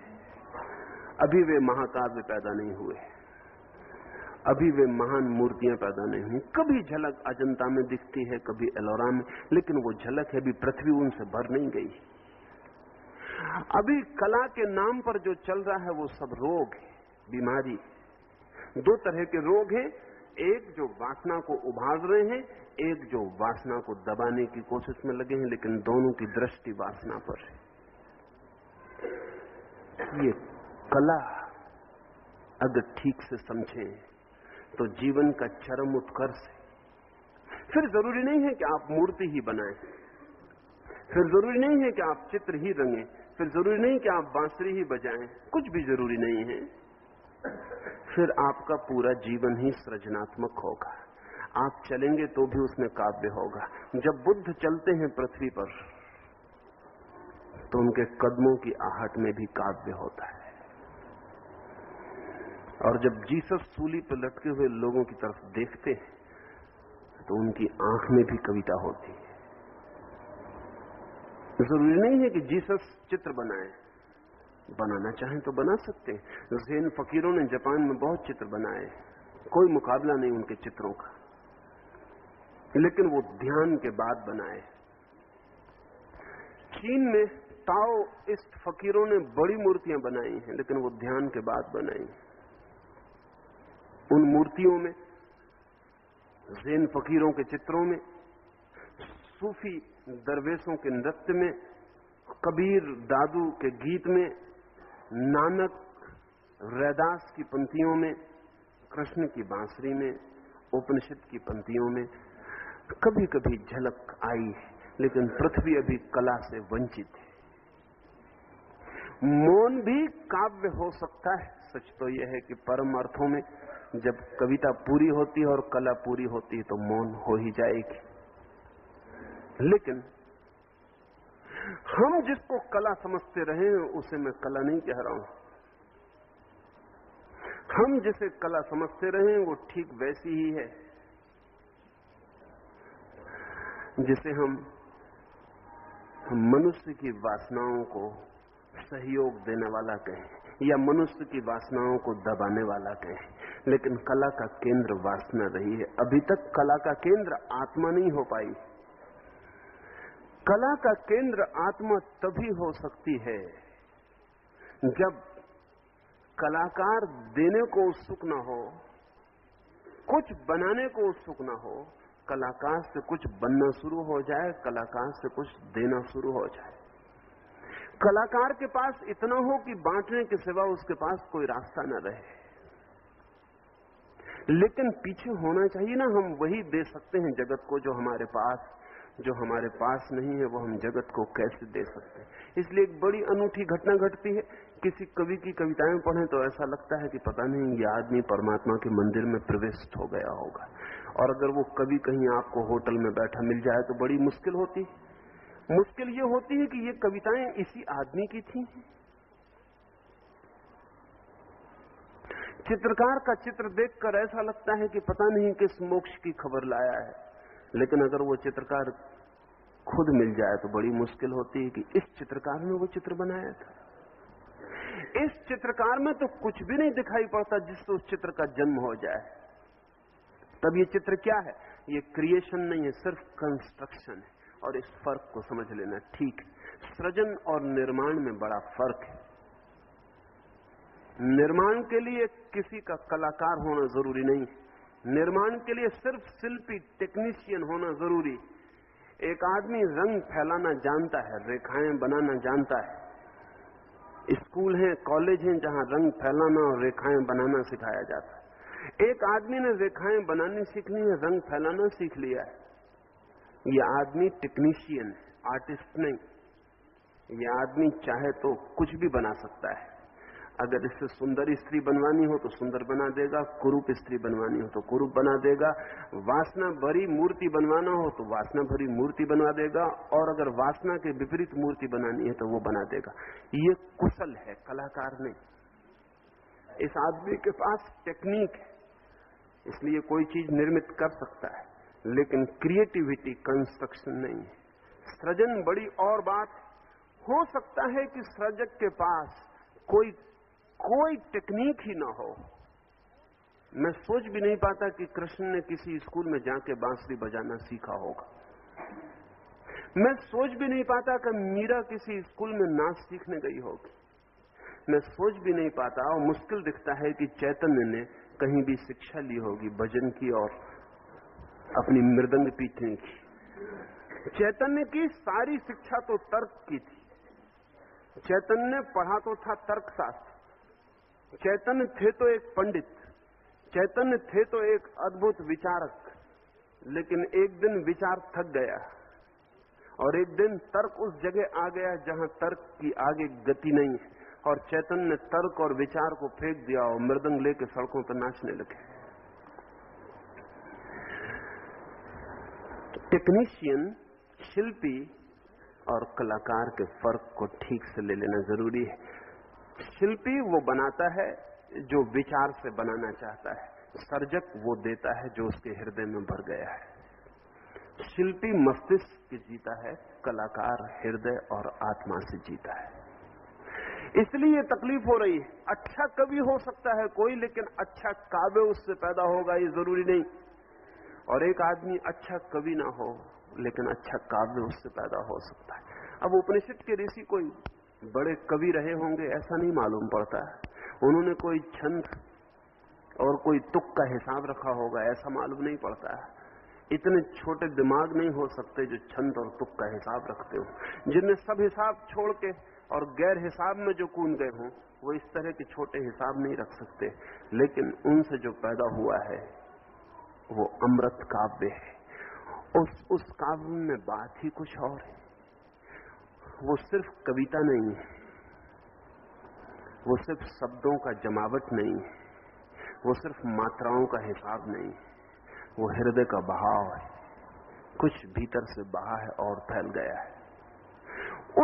अभी वे महाकाव्य पैदा नहीं हुए, अभी वे महान मूर्तियां पैदा नहीं हुई। कभी झलक अजंता में दिखती है, कभी एलोरा में, लेकिन वो झलक है, अभी पृथ्वी उनसे भर नहीं गई। अभी कला के नाम पर जो चल रहा है वो सब रोग है, बीमारी। दो तरह के रोग हैं, एक जो वासना को उभार रहे हैं, एक जो वासना को दबाने की कोशिश में लगे हैं, लेकिन दोनों की दृष्टि वासना पर है। ये कला अगर ठीक से समझें तो जीवन का चरम उत्कर्ष है। फिर जरूरी नहीं है कि आप मूर्ति ही बनाएं, फिर जरूरी नहीं है कि आप चित्र ही रंगें, फिर जरूरी नहीं कि आप बांसुरी ही बजाएं, कुछ भी जरूरी नहीं है। फिर आपका पूरा जीवन ही सृजनात्मक होगा। आप चलेंगे तो भी उसमें काव्य होगा। जब बुद्ध चलते हैं पृथ्वी पर तो उनके कदमों की आहट में भी काव्य होता है, और जब जीसस सूली पर लटके हुए लोगों की तरफ देखते हैं तो उनकी आंख में भी कविता होती है। जरूरी नहीं है कि जीसस चित्र बनाए, बनाना चाहें तो बना सकते हैं। ज़ेन फकीरों ने जापान में बहुत चित्र बनाए, कोई मुकाबला नहीं उनके चित्रों का, लेकिन वो ध्यान के बाद बनाए। चीन में ताओइस्ट फकीरों ने बड़ी मूर्तियां बनाई हैं, लेकिन वो ध्यान के बाद बनाई। उन मूर्तियों में, ज़ेन फकीरों के चित्रों में, सूफी दरवेशों के नृत्य में, कबीर दादू के गीत में, नानक रैदास की पंक्तियों में, कृष्ण की बांसुरी में, उपनिषद की पंक्तियों में कभी कभी झलक आई, लेकिन पृथ्वी अभी कला से वंचित है। मौन भी काव्य हो सकता है। सच तो यह है कि परम अर्थों में जब कविता पूरी होती है और कला पूरी होती है तो मौन हो ही जाएगी। लेकिन हम जिसको कला समझते रहे हैं उसे मैं कला नहीं कह रहा हूं। हम जिसे कला समझते रहे वो ठीक वैसी ही है जिसे हम मनुष्य की वासनाओं को सहयोग देने वाला कहें या मनुष्य की वासनाओं को दबाने वाला कहें। लेकिन कला का केंद्र वासना रही है। अभी तक कला का केंद्र आत्मा नहीं हो पाई। कला का केंद्र आत्मा तभी हो सकती है जब कलाकार देने को उत्सुक न हो, कुछ बनाने को उत्सुक न हो, कलाकार से कुछ बनना शुरू हो जाए, कलाकार से कुछ देना शुरू हो जाए। कलाकार के पास इतना हो कि बांटने के सिवा उसके पास कोई रास्ता न रहे। लेकिन पीछे होना चाहिए ना, हम वही दे सकते हैं जगत को जो हमारे पास नहीं है, वो हम जगत को कैसे दे सकते हैं। इसलिए एक बड़ी अनूठी घटना घटती है। किसी कवि की कविताएं पढ़ें तो ऐसा लगता है कि पता नहीं ये आदमी परमात्मा के मंदिर में प्रविष्ट हो गया होगा। और अगर वो कवि कहीं आपको होटल में बैठा मिल जाए तो बड़ी मुश्किल होती है। मुश्किल ये होती है कि ये कविताएं इसी आदमी की थी। चित्रकार का चित्र देखकर ऐसा लगता है कि पता नहीं किस मोक्ष की खबर लाया है। लेकिन अगर वो चित्रकार खुद मिल जाए तो बड़ी मुश्किल होती है कि इस चित्रकार ने वो चित्र बनाया था। इस चित्रकार में तो कुछ भी नहीं दिखाई पड़ता जिससे उस चित्र का जन्म हो जाए। तब ये चित्र क्या है? ये क्रिएशन नहीं है, सिर्फ कंस्ट्रक्शन है। और इस फर्क को समझ लेना ठीक है। सृजन और निर्माण में बड़ा फर्क है। निर्माण के लिए किसी का कलाकार होना जरूरी नहीं है। निर्माण के लिए सिर्फ शिल्पी, टेक्नीशियन होना जरूरी। एक आदमी रंग फैलाना जानता है, रेखाएं बनाना जानता है। स्कूल हैं, कॉलेज हैं जहां रंग फैलाना और रेखाएं बनाना सिखाया जाता है। एक आदमी ने रेखाएं बनानी सीख ली है, रंग फैलाना सीख लिया है। यह आदमी टेक्नीशियन है, आर्टिस्ट नहीं। यह आदमी चाहे तो कुछ भी बना सकता है। अगर इससे सुंदर स्त्री बनवानी हो तो सुंदर बना देगा, कुरूप स्त्री बनवानी हो तो कुरूप बना देगा, वासना भरी मूर्ति बनवाना हो तो वासना भरी मूर्ति बना देगा, और अगर वासना के विपरीत मूर्ति बनानी है तो वो बना देगा। ये कुशल है, कलाकार नहीं। इस आदमी के पास टेक्निक है, इसलिए कोई चीज निर्मित कर सकता है। लेकिन क्रिएटिविटी, कंस्ट्रक्शन नहीं है। सृजन बड़ी और बात। हो सकता है कि सृजक के पास कोई टेक्निक ही ना हो। मैं सोच भी नहीं पाता कि कृष्ण ने किसी स्कूल में जाके बांसुरी बजाना सीखा होगा। मैं सोच भी नहीं पाता कि मीरा किसी स्कूल में नाच सीखने गई होगी। मैं सोच भी नहीं पाता, और मुश्किल दिखता है कि चैतन्य ने कहीं भी शिक्षा ली होगी भजन की और अपनी मृदंग पीटने की। चैतन्य की सारी शिक्षा तो तर्क की थी। चैतन्य ने पढ़ा तो था तर्कशास्त्र। चैतन्य थे तो एक पंडित, चैतन्य थे तो एक अद्भुत विचारक। लेकिन एक दिन विचार थक गया और एक दिन तर्क उस जगह आ गया जहां तर्क की आगे गति नहीं है, और चैतन्य ने तर्क और विचार को फेंक दिया और मृदंग लेके सड़कों पर नाचने लगे। टेक्नीशियन, शिल्पी और कलाकार के फर्क को ठीक से ले लेना जरूरी है। शिल्पी वो बनाता है जो विचार से बनाना चाहता है, सर्जक वो देता है जो उसके हृदय में भर गया है। शिल्पी मस्तिष्क से जीता है, कलाकार हृदय और आत्मा से जीता है। इसलिए तकलीफ हो रही है। अच्छा कवि हो सकता है कोई, लेकिन अच्छा काव्य उससे पैदा होगा ये जरूरी नहीं। और एक आदमी अच्छा कवि ना हो लेकिन अच्छा काव्य उससे पैदा हो सकता है। अब उपनिषद के ऋषि कोई बड़े कवि रहे होंगे ऐसा नहीं मालूम पड़ता है। उन्होंने कोई छंद और कोई तुक का हिसाब रखा होगा ऐसा मालूम नहीं पड़ता है। इतने छोटे दिमाग नहीं हो सकते जो छंद और तुक का हिसाब रखते हो, जिनने सब हिसाब छोड़ के और गैर हिसाब में जो कूद गए हों, वो इस तरह के छोटे हिसाब नहीं रख सकते। लेकिन उनसे जो पैदा हुआ है वो अमृत काव्य है। उस काव्य में बात ही कुछ और है। वो सिर्फ कविता नहीं है, वो सिर्फ शब्दों का जमावट नहीं है, वो सिर्फ मात्राओं का हिसाब नहीं है, वो हृदय का बहाव है। कुछ भीतर से बहा है और फैल गया है।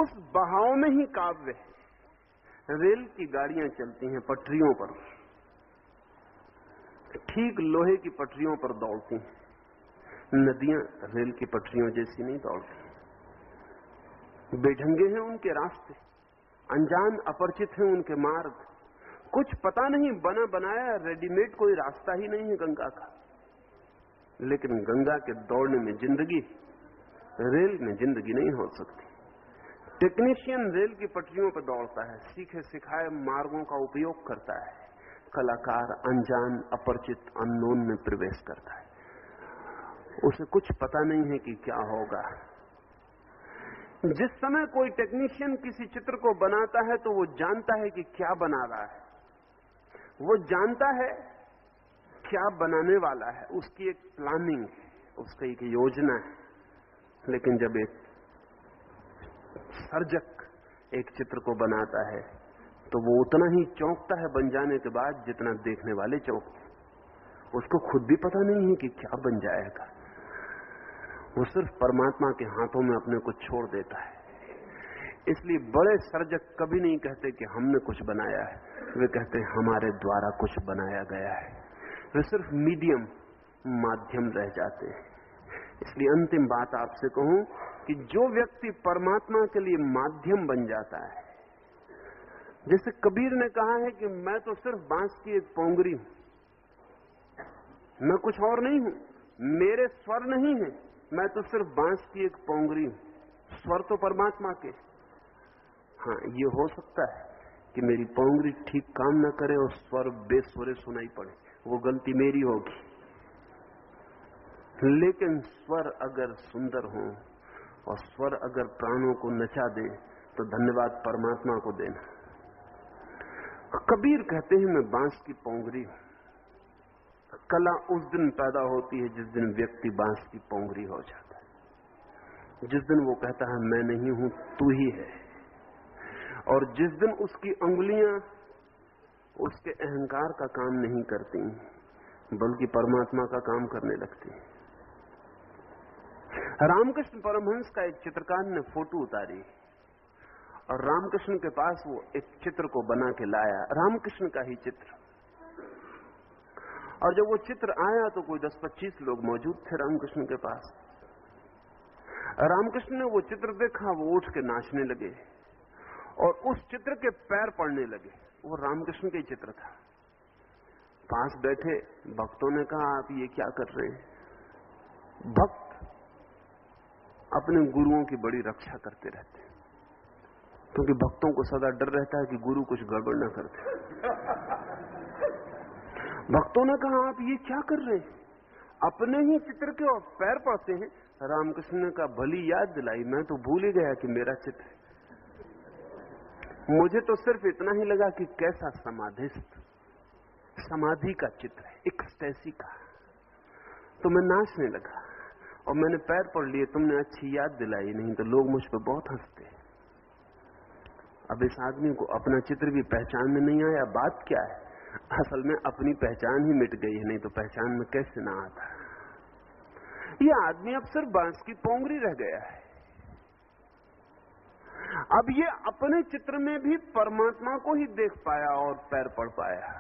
उस बहाव में ही काव्य है। रेल की गाड़ियां चलती हैं पटरियों पर, ठीक लोहे की पटरियों पर दौड़ती हैं। नदियां रेल की पटरियों जैसी नहीं दौड़ती। बेढंगे हैं उनके रास्ते, अनजान अपरिचित हैं उनके मार्ग, कुछ पता नहीं, बना बनाया रेडीमेड कोई रास्ता ही नहीं है गंगा का। लेकिन गंगा के दौड़ने में जिंदगी, रेल में जिंदगी नहीं हो सकती। टेक्नीशियन रेल की पटरियों पर दौड़ता है, सीखे सिखाए मार्गों का उपयोग करता है। कलाकार अनजान अपरिचित अननोन में प्रवेश करता है, उसे कुछ पता नहीं है कि क्या होगा। जिस समय कोई टेक्नीशियन किसी चित्र को बनाता है तो वो जानता है कि क्या बना रहा है, वो जानता है क्या बनाने वाला है, उसकी एक प्लानिंग है, उसकी एक योजना है। लेकिन जब एक सर्जक एक चित्र को बनाता है तो वो उतना ही चौंकता है बन जाने के बाद जितना देखने वाले चौंकते। उसको खुद भी पता नहीं है कि क्या बन जाएगा, वो सिर्फ परमात्मा के हाथों में अपने को छोड़ देता है। इसलिए बड़े सर्जक कभी नहीं कहते कि हमने कुछ बनाया है, वे कहते हैं हमारे द्वारा कुछ बनाया गया है। वे सिर्फ मीडियम, माध्यम रह जाते हैं। इसलिए अंतिम बात आपसे कहूं कि जो व्यक्ति परमात्मा के लिए माध्यम बन जाता है, जैसे कबीर ने कहा है कि मैं तो सिर्फ बांस की एक पोंगरी हूं, मैं कुछ और नहीं हूं, मेरे स्वर नहीं है, मैं तो सिर्फ बांस की एक पोंगरी हूं, स्वर तो परमात्मा के। हाँ, ये हो सकता है कि मेरी पोंगरी ठीक काम न करे और स्वर बेसुरे सुनाई पड़े, वो गलती मेरी होगी। लेकिन स्वर अगर सुंदर हो और स्वर अगर प्राणों को नचा दे तो धन्यवाद परमात्मा को देना। कबीर कहते हैं मैं बांस की पोंगरी हूं। कला उस दिन पैदा होती है जिस दिन व्यक्ति बांस की पोंगरी हो जाता है, जिस दिन वो कहता है मैं नहीं हूं, तू ही है। और जिस दिन उसकी अंगुलियां उसके अहंकार का काम नहीं करती बल्कि परमात्मा का काम करने लगती हैं। रामकृष्ण परमहंस का एक चित्रकार ने फोटो उतारी और रामकृष्ण के पास वो एक चित्र को बना के लाया, रामकृष्ण का ही चित्र। और जब वो चित्र आया तो कोई 10-25 लोग मौजूद थे रामकृष्ण के पास। रामकृष्ण ने वो चित्र देखा, वो उठ के नाचने लगे और उस चित्र के पैर पड़ने लगे। वो रामकृष्ण का ही चित्र था। पास बैठे भक्तों ने कहा आप ये क्या कर रहे हैं? भक्त अपने गुरुओं की बड़ी रक्षा करते रहते हैं, क्योंकि भक्तों को सदा डर रहता है कि गुरु कुछ गड़बड़ न करते। भक्तों ने कहा आप ये क्या कर रहे हैं? अपने ही चित्र के और पैर पड़ते हैं। रामकृष्ण ने कहा भली याद दिलाई, मैं तो भूल ही गया कि मेरा चित्र है। मुझे तो सिर्फ इतना ही लगा कि कैसा समाधिस्थ, समाधि का चित्र है, एक्सटेसी का। तो मैं नाचने लगा और मैंने पैर पड़ लिए, तुमने अच्छी याद दिलाई, नहीं तो लोग मुझ पर बहुत हंसते। अब इस आदमी को अपना चित्र भी पहचान में नहीं आया। बात क्या है? असल में अपनी पहचान ही मिट गई है, नहीं तो पहचान में कैसे ना आता। यह आदमी अब सिर्फ बांस की पोंगरी रह गया है। अब ये अपने चित्र में भी परमात्मा को ही देख पाया और पैर पड़ पाया।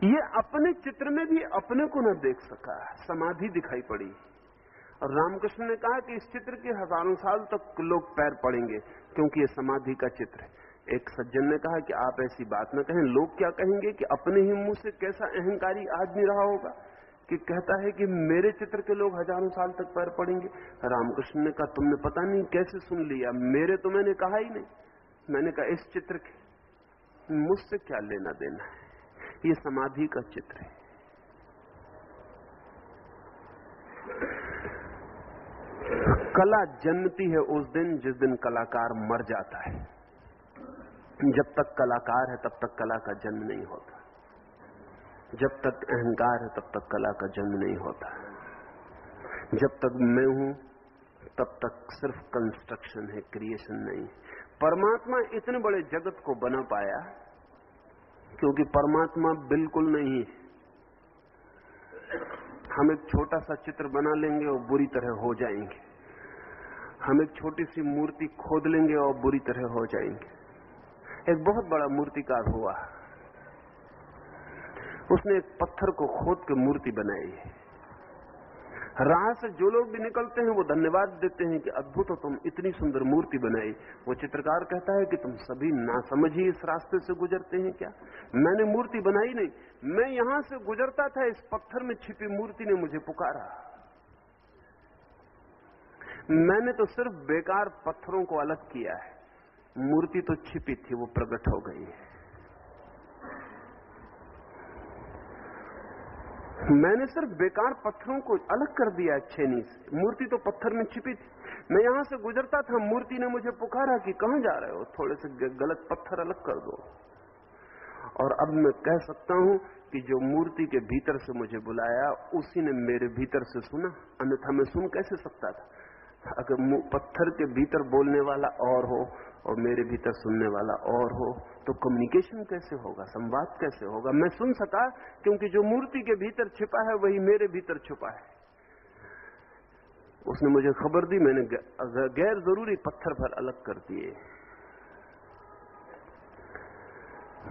ये अपने चित्र में भी अपने को न देख सका, समाधि दिखाई पड़ी। और रामकृष्ण ने कहा कि इस चित्र के हजारों साल तक लोग पैर पड़ेंगे क्योंकि ये समाधि का चित्र है। एक सज्जन ने कहा कि आप ऐसी बात न कहें, लोग क्या कहेंगे कि अपने ही मुंह से कैसा अहंकारी आदमी रहा होगा कि कहता है कि मेरे चित्र के लोग हजारों साल तक पैर पड़ेंगे। रामकृष्ण ने कहा तुमने पता नहीं कैसे सुन लिया, मेरे तो मैंने कहा ही नहीं। मैंने कहा इस चित्र के मुझसे क्या लेना देना है, ये समाधि का चित्र है। कला जन्मती है उस दिन जिस दिन कलाकार मर जाता है। जब तक कलाकार है तब तक कला का जन्म नहीं होता। जब तक अहंकार है तब तक कला का जन्म नहीं होता। जब तक मैं हूं तब तक सिर्फ कंस्ट्रक्शन है, क्रिएशन नहीं। परमात्मा इतने बड़े जगत को बना पाया क्योंकि परमात्मा बिल्कुल नहीं है। हम एक छोटा सा चित्र बना लेंगे और बुरी तरह हो जाएंगे। हम एक छोटी सी मूर्ति खोद लेंगे और बुरी तरह हो जाएंगे। एक बहुत बड़ा मूर्तिकार हुआ, उसने एक पत्थर को खोद के मूर्ति बनाई है। राह से जो लोग भी निकलते हैं वो धन्यवाद देते हैं कि अद्भुत हो, तुम इतनी सुंदर मूर्ति बनाई। वो चित्रकार कहता है कि तुम सभी नासमझ ही इस रास्ते से गुजरते हैं क्या? मैंने मूर्ति बनाई नहीं, मैं यहां से गुजरता था, इस पत्थर में छिपी मूर्ति ने मुझे पुकारा। मैंने तो सिर्फ बेकार पत्थरों को अलग किया है, मूर्ति तो छिपी थी, वो प्रकट हो गई है। मैंने सिर्फ बेकार पत्थरों को अलग कर दिया छेनी से, मूर्ति तो पत्थर में छिपी थी। मैं यहां से गुजरता था, मूर्ति ने मुझे पुकारा कि कहां जा रहे हो, थोड़े से गलत पत्थर अलग कर दो। और अब मैं कह सकता हूं कि जो मूर्ति के भीतर से मुझे बुलाया उसी ने मेरे भीतर से सुना, अन्यथा मैं सुन कैसे सकता था? अगर पत्थर के भीतर बोलने वाला और हो और मेरे भीतर सुनने वाला और हो तो कम्युनिकेशन कैसे होगा, संवाद कैसे होगा? मैं सुन सका क्योंकि जो मूर्ति के भीतर छिपा है वही मेरे भीतर छुपा है। उसने मुझे खबर दी, मैंने गैर जरूरी पत्थर पर अलग कर दिए।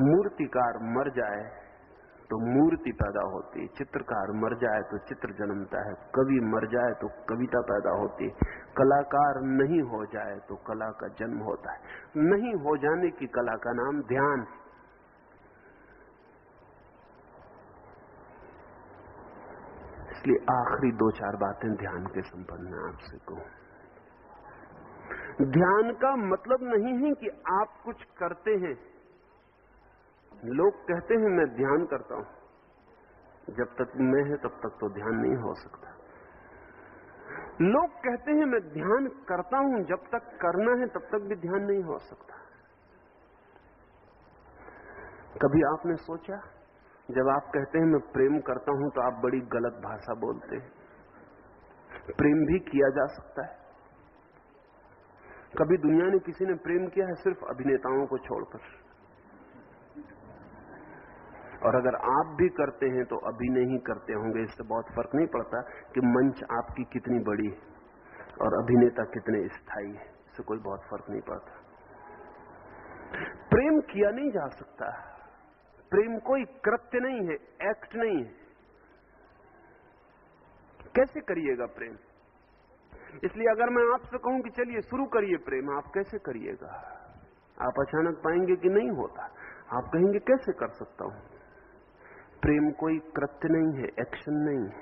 मूर्तिकार मर जाए तो मूर्ति पैदा होती है, चित्रकार मर जाए तो चित्र जन्मता है, कवि मर जाए तो कविता पैदा होती है, कलाकार नहीं हो जाए तो कला का जन्म होता है। नहीं हो जाने की कला का नाम ध्यान। इसलिए आखिरी 2-4 बातें ध्यान के संबंध में आपसे कहूं। ध्यान का मतलब नहीं है कि आप कुछ करते हैं। लोग कहते हैं मैं ध्यान करता हूं, जब तक मैं है तब तक तो ध्यान नहीं हो सकता। लोग कहते हैं मैं ध्यान करता हूं, जब तक करना है तब तक भी ध्यान नहीं हो सकता। कभी आपने सोचा, जब आप कहते हैं मैं प्रेम करता हूं तो आप बड़ी गलत भाषा बोलते हैं। प्रेम भी किया जा सकता है। कभी दुनिया ने किसी ने प्रेम किया है सिर्फ अभिनेताओं को छोड़कर। और अगर आप भी करते हैं तो अभिनय ही करते होंगे, इससे बहुत फर्क नहीं पड़ता कि मंच आपकी कितनी बड़ी है और अभिनेता कितने स्थायी है, इससे कोई बहुत फर्क नहीं पड़ता। प्रेम किया नहीं जा सकता। प्रेम कोई कृत्य नहीं है, एक्ट नहीं है। कैसे करिएगा प्रेम? इसलिए अगर मैं आपसे कहूं कि चलिए शुरू करिए प्रेम, आप कैसे करिएगा? आप अचानक पाएंगे कि नहीं होता। आप कहेंगे कैसे कर सकता हूं? प्रेम कोई कृत्य नहीं है, एक्शन नहीं है।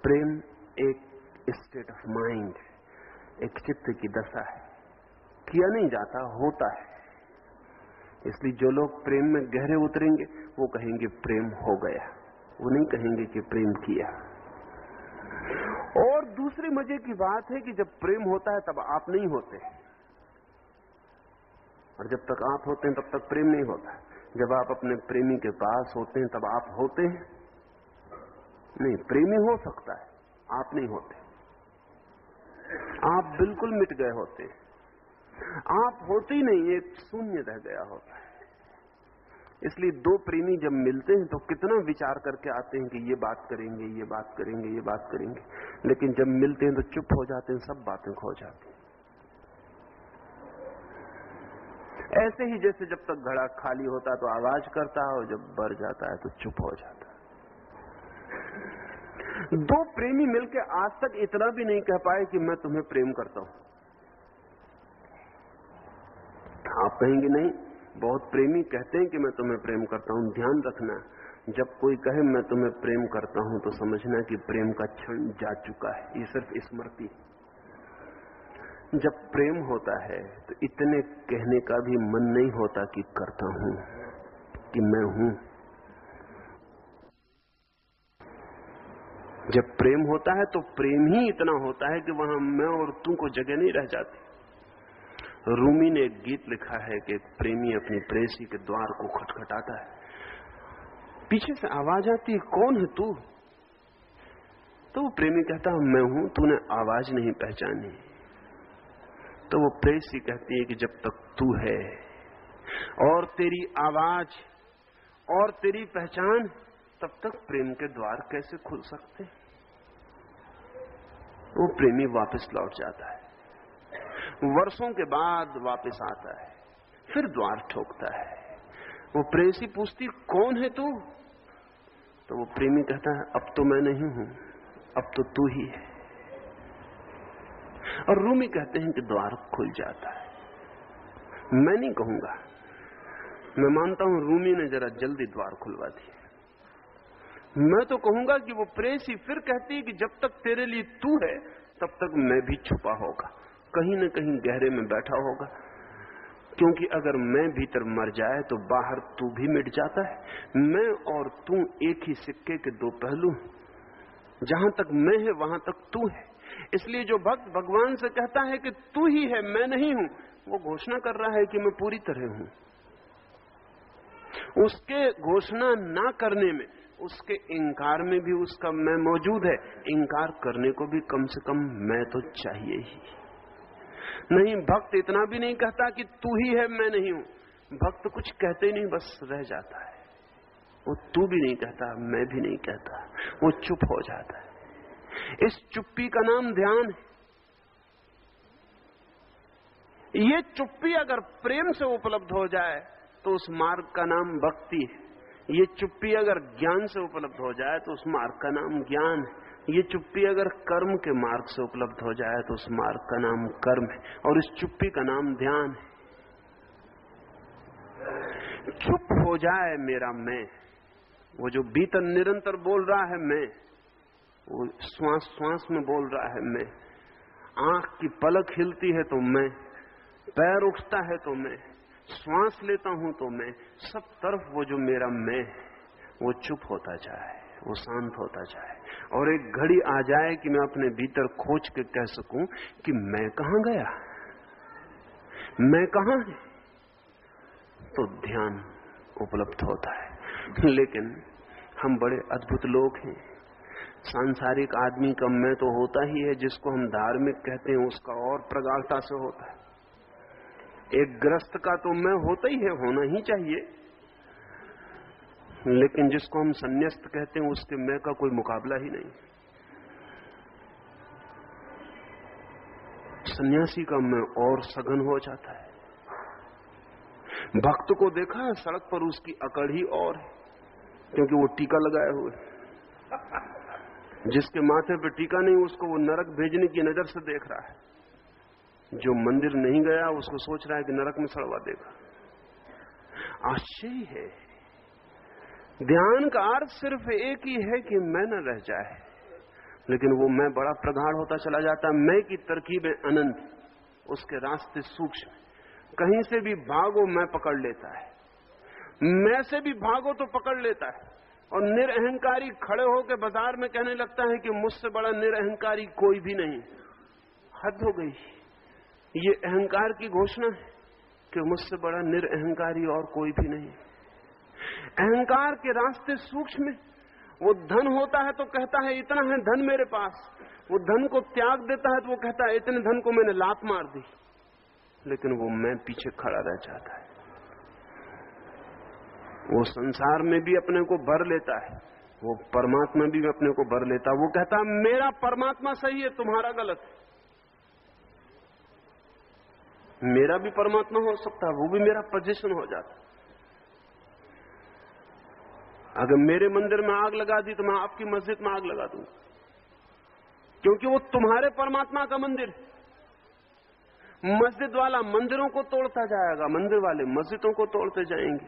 प्रेम एक स्टेट ऑफ माइंड, एक चित्त की दशा है। किया नहीं जाता, होता है। इसलिए जो लोग प्रेम में गहरे उतरेंगे वो कहेंगे प्रेम हो गया, वो नहीं कहेंगे कि प्रेम किया। और दूसरी मजे की बात है कि जब प्रेम होता है तब आप नहीं होते, और जब तक आप होते हैं तब तक प्रेम नहीं होता। जब आप अपने प्रेमी के पास होते हैं तब आप होते हैं नहीं। प्रेमी हो सकता है, आप नहीं होते। आप बिल्कुल मिट गए होते, आप होते ही नहीं, एक शून्य रह गया होता है। इसलिए दो प्रेमी जब मिलते हैं तो कितना विचार करके आते हैं कि ये बात करेंगे, ये बात करेंगे, ये बात करेंगे, लेकिन जब मिलते हैं तो चुप हो जाते हैं, सब बातें खो जाती हैं। ऐसे ही जैसे जब तक घड़ा खाली होता है तो आवाज करता है और जब भर जाता है तो चुप हो जाता है। दो प्रेमी मिलकर आज तक इतना भी नहीं कह पाए कि मैं तुम्हें प्रेम करता हूं। आप कहेंगे नहीं, बहुत प्रेमी कहते हैं कि मैं तुम्हें प्रेम करता हूं। ध्यान रखना, जब कोई कहे मैं तुम्हें प्रेम करता हूं तो समझना कि प्रेम का क्षण जा चुका है, ये सिर्फ स्मृति। जब प्रेम होता है तो इतने कहने का भी मन नहीं होता कि करता हूं, कि मैं हूं। जब प्रेम होता है तो प्रेम ही इतना होता है कि वहां मैं और तू को जगह नहीं रह जाती। रूमी ने एक गीत लिखा है कि प्रेमी अपनी प्रेसी के द्वार को खटखटाता है, पीछे से आवाज आती है, कौन है तू? तो वो प्रेमी कहता है मैं हूं, तूने आवाज नहीं पहचानी। तो वो प्रेसी कहती है कि जब तक तू है और तेरी आवाज और तेरी पहचान, तब तक प्रेम के द्वार कैसे खुल सकते? वो प्रेमी वापस लौट जाता है, वर्षों के बाद वापस आता है, फिर द्वार ठोकता है, वो प्रेयसी पूछती कौन है तू? तो वो प्रेमी कहता है अब तो मैं नहीं हूं, अब तो तू ही है। और रूमी कहते हैं कि द्वार खुल जाता है। मैं नहीं कहूंगा, मैं मानता हूं रूमी ने जरा जल्दी द्वार खुलवा दिया। मैं तो कहूंगा कि वो प्रेयसी फिर कहती है कि जब तक तेरे लिए तू है तब तक मैं भी छुपा होगा, कहीं न कहीं गहरे में बैठा होगा, क्योंकि अगर मैं भीतर मर जाए तो बाहर तू भी मिट जाता है। मैं और तू एक ही सिक्के के दो पहलू, जहां तक मैं है वहां तक तू है। इसलिए जो भक्त भगवान से कहता है कि तू ही है मैं नहीं हूं, वो घोषणा कर रहा है कि मैं पूरी तरह हूं। उसके घोषणा ना करने में, उसके इंकार में भी उसका मैं मौजूद है। इंकार करने को भी कम से कम मैं तो चाहिए ही नहीं। भक्त इतना भी नहीं कहता कि तू ही है मैं नहीं हूं। भक्त कुछ कहते नहीं, बस रह जाता है। वो तू भी नहीं कहता, मैं भी नहीं कहता, वो चुप हो जाता है। इस चुप्पी का नाम ध्यान है। ये चुप्पी अगर प्रेम से उपलब्ध हो जाए तो उस मार्ग का नाम भक्ति है। ये चुप्पी अगर ज्ञान से उपलब्ध हो जाए तो उस मार्ग का नाम ज्ञान है। ये चुप्पी अगर कर्म के मार्ग से उपलब्ध हो जाए तो उस मार्ग का नाम कर्म है। और इस चुप्पी का नाम ध्यान है। चुप हो जाए मेरा मैं, वो जो भीतर निरंतर बोल रहा है मैं, वो श्वास श्वास में बोल रहा है मैं, आंख की पलक हिलती है तो मैं, पैर उठता है तो मैं, श्वास लेता हूं तो मैं, सब तरफ वो जो मेरा मैं है वो चुप होता जाए, वो शांत होता जाए। और एक घड़ी आ जाए कि मैं अपने भीतर खोज के कह सकूं कि मैं कहां गया, मैं कहां है, तो ध्यान उपलब्ध होता है। लेकिन हम बड़े अद्भुत लोग हैं। सांसारिक आदमी का मैं तो होता ही है, जिसको हम धार्मिक कहते हैं उसका और प्रगाढ़ता से होता है। एक ग्रस्त का तो मैं होता ही है, होना ही चाहिए, लेकिन जिसको हम संन्यास्त कहते हैं उसके मैं का कोई मुकाबला ही नहीं। सन्यासी का मैं और सघन हो जाता है। भक्त को देखा सड़क पर, उसकी अकड़ ही और है, क्योंकि वो टीका लगाए हुए। जिसके माथे पे टीका नहीं उसको वो नरक भेजने की नजर से देख रहा है। जो मंदिर नहीं गया उसको सोच रहा है कि नरक में सड़वा देगा। आश्चर्य है। ध्यान का अर्थ सिर्फ एक ही है कि मैं न रह जाए, लेकिन वो मैं बड़ा प्रगाढ़ होता चला जाता है। मैं की तरकीबें अनंत, उसके रास्ते सूक्ष्म। कहीं से भी भागो मैं पकड़ लेता है, मैं से भी भागो तो पकड़ लेता है। और निरअहंकारी खड़े होकर बाजार में कहने लगता है कि मुझसे बड़ा निरअहंकारी कोई भी नहीं। हद हो गई। ये अहंकार की घोषणा है कि मुझसे बड़ा निरअहंकारी और कोई भी नहीं। अहंकार के रास्ते सूक्ष्म है। वो धन होता है तो कहता है इतना है धन मेरे पास। वो धन को त्याग देता है तो वो कहता है इतने धन को मैंने लात मार दी। लेकिन वो मैं पीछे खड़ा रह जाता है। वो संसार में भी अपने को भर लेता है, वो परमात्मा भी अपने को भर लेता है। वो कहता है मेरा परमात्मा सही है, तुम्हारा गलत है। मेरा भी परमात्मा हो सकता है, वो भी मेरा पोजीशन हो जाता है। अगर मेरे मंदिर में आग लगा दी तो मैं आपकी मस्जिद में आग लगा दूंगा, क्योंकि वो तुम्हारे परमात्मा का मंदिर है। मस्जिद वाला मंदिरों को तोड़ता जाएगा, मंदिर वाले मस्जिदों को तोड़ते जाएंगे।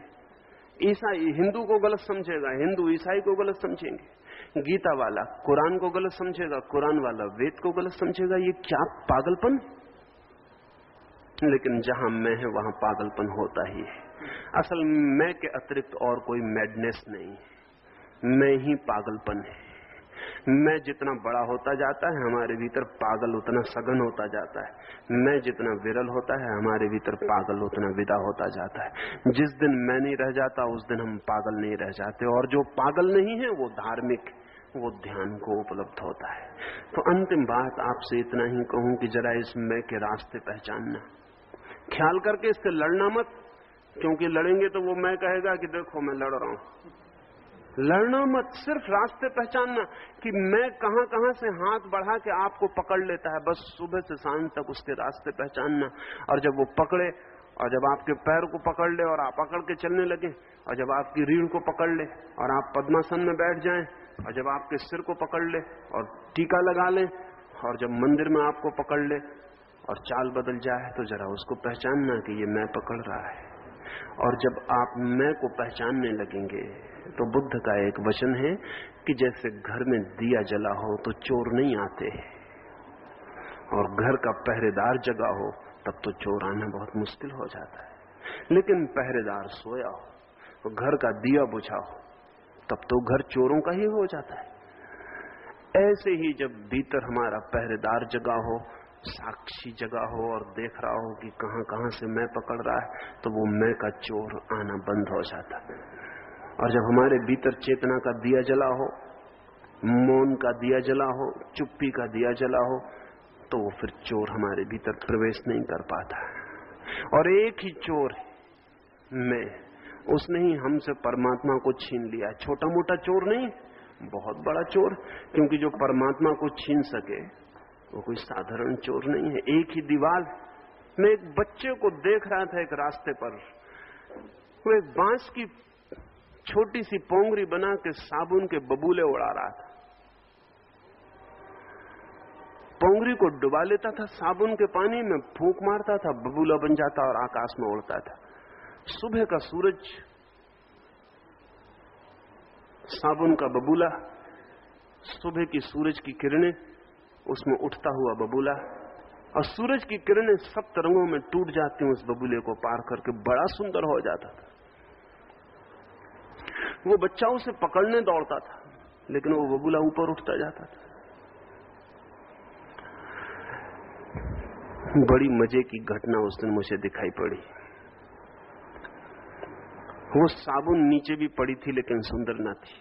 ईसाई हिंदू को गलत समझेगा, हिंदू ईसाई को गलत समझेंगे। गीता वाला कुरान को गलत समझेगा, कुरान वाला वेद को गलत समझेगा। ये क्या पागलपन। लेकिन जहां मैं है वहां पागलपन होता ही है। असल मैं के अतिरिक्त और कोई मैडनेस नहीं है, मैं ही पागलपन है। मैं जितना बड़ा होता जाता है हमारे भीतर पागल उतना सघन होता जाता है। मैं जितना विरल होता है हमारे भीतर पागल उतना विदा होता जाता है। जिस दिन मैं नहीं रह जाता उस दिन हम पागल नहीं रह जाते। और जो पागल नहीं है वो धार्मिक, वो ध्यान को उपलब्ध होता है। तो अंतिम बात आपसे इतना ही कहूं कि जरा इस मैं के रास्ते पहचानना, ख्याल करके इससे लड़ना मत, क्योंकि लड़ेंगे तो वो मैं कहेगा कि देखो मैं लड़ रहा हूं। लड़ना मत, सिर्फ रास्ते पहचानना कि मैं कहां कहां से हाथ बढ़ा के आपको पकड़ लेता है। बस सुबह से शाम तक उसके रास्ते पहचानना, और जब वो पकड़े और जब आपके पैर को पकड़ ले और आप अकड़ के चलने लगे, और जब आपकी रीढ़ को पकड़ ले और आप पद्मासन में बैठ जाएं, और जब आपके सिर को पकड़ ले और टीका लगा ले, और जब मंदिर में आपको पकड़ ले और चाल बदल जाए, तो जरा उसको पहचानना कि ये मैं पकड़ रहा है। और जब आप मैं को पहचानने लगेंगे तो बुद्ध का एक वचन है कि जैसे घर में दिया जला हो तो चोर नहीं आते, और घर का पहरेदार जगा हो तब तो चोर आना बहुत मुश्किल हो जाता है। लेकिन पहरेदार सोया हो तो घर का दिया बुझा हो तब तो घर चोरों का ही हो जाता है। ऐसे ही जब भीतर हमारा पहरेदार जगा हो, साक्षी जगा हो और देख रहा हो कि कहां कहां से मैं पकड़ रहा है, तो वो मैं का चोर आना बंद हो जाता है। और जब हमारे भीतर चेतना का दिया जला हो, मौन का दिया जला हो, चुप्पी का दिया जला हो, तो वो फिर चोर हमारे भीतर प्रवेश नहीं कर पाता। और एक ही चोर है, मैं। उसने ही हमसे परमात्मा को छीन लिया। छोटा मोटा चोर नहीं, बहुत बड़ा चोर, क्योंकि जो परमात्मा को छीन सके वो कोई साधारण चोर नहीं है। एक ही दीवार। मैं एक बच्चे को देख रहा था एक रास्ते पर, वो एक बांस की छोटी सी पोंगरी बना के साबुन के बबूले उड़ा रहा था। पोंगरी को डुबा लेता था साबुन के पानी में, फूंक मारता था, बबूला बन जाता और आकाश में उड़ता था। सुबह का सूरज, साबुन का बबूला, सुबह की सूरज की किरणें, उसमें उठता हुआ बबूला, और सूरज की किरणें सब तरंगों में टूट जाती हैं उस बबूले को पार करके, बड़ा सुंदर हो जाता था। वो बच्चा उसे पकड़ने दौड़ता था, लेकिन वो बबूला ऊपर उठता जाता था। बड़ी मजे की घटना उस दिन मुझे दिखाई पड़ी। वो साबुन नीचे भी पड़ी थी लेकिन सुंदर ना थी।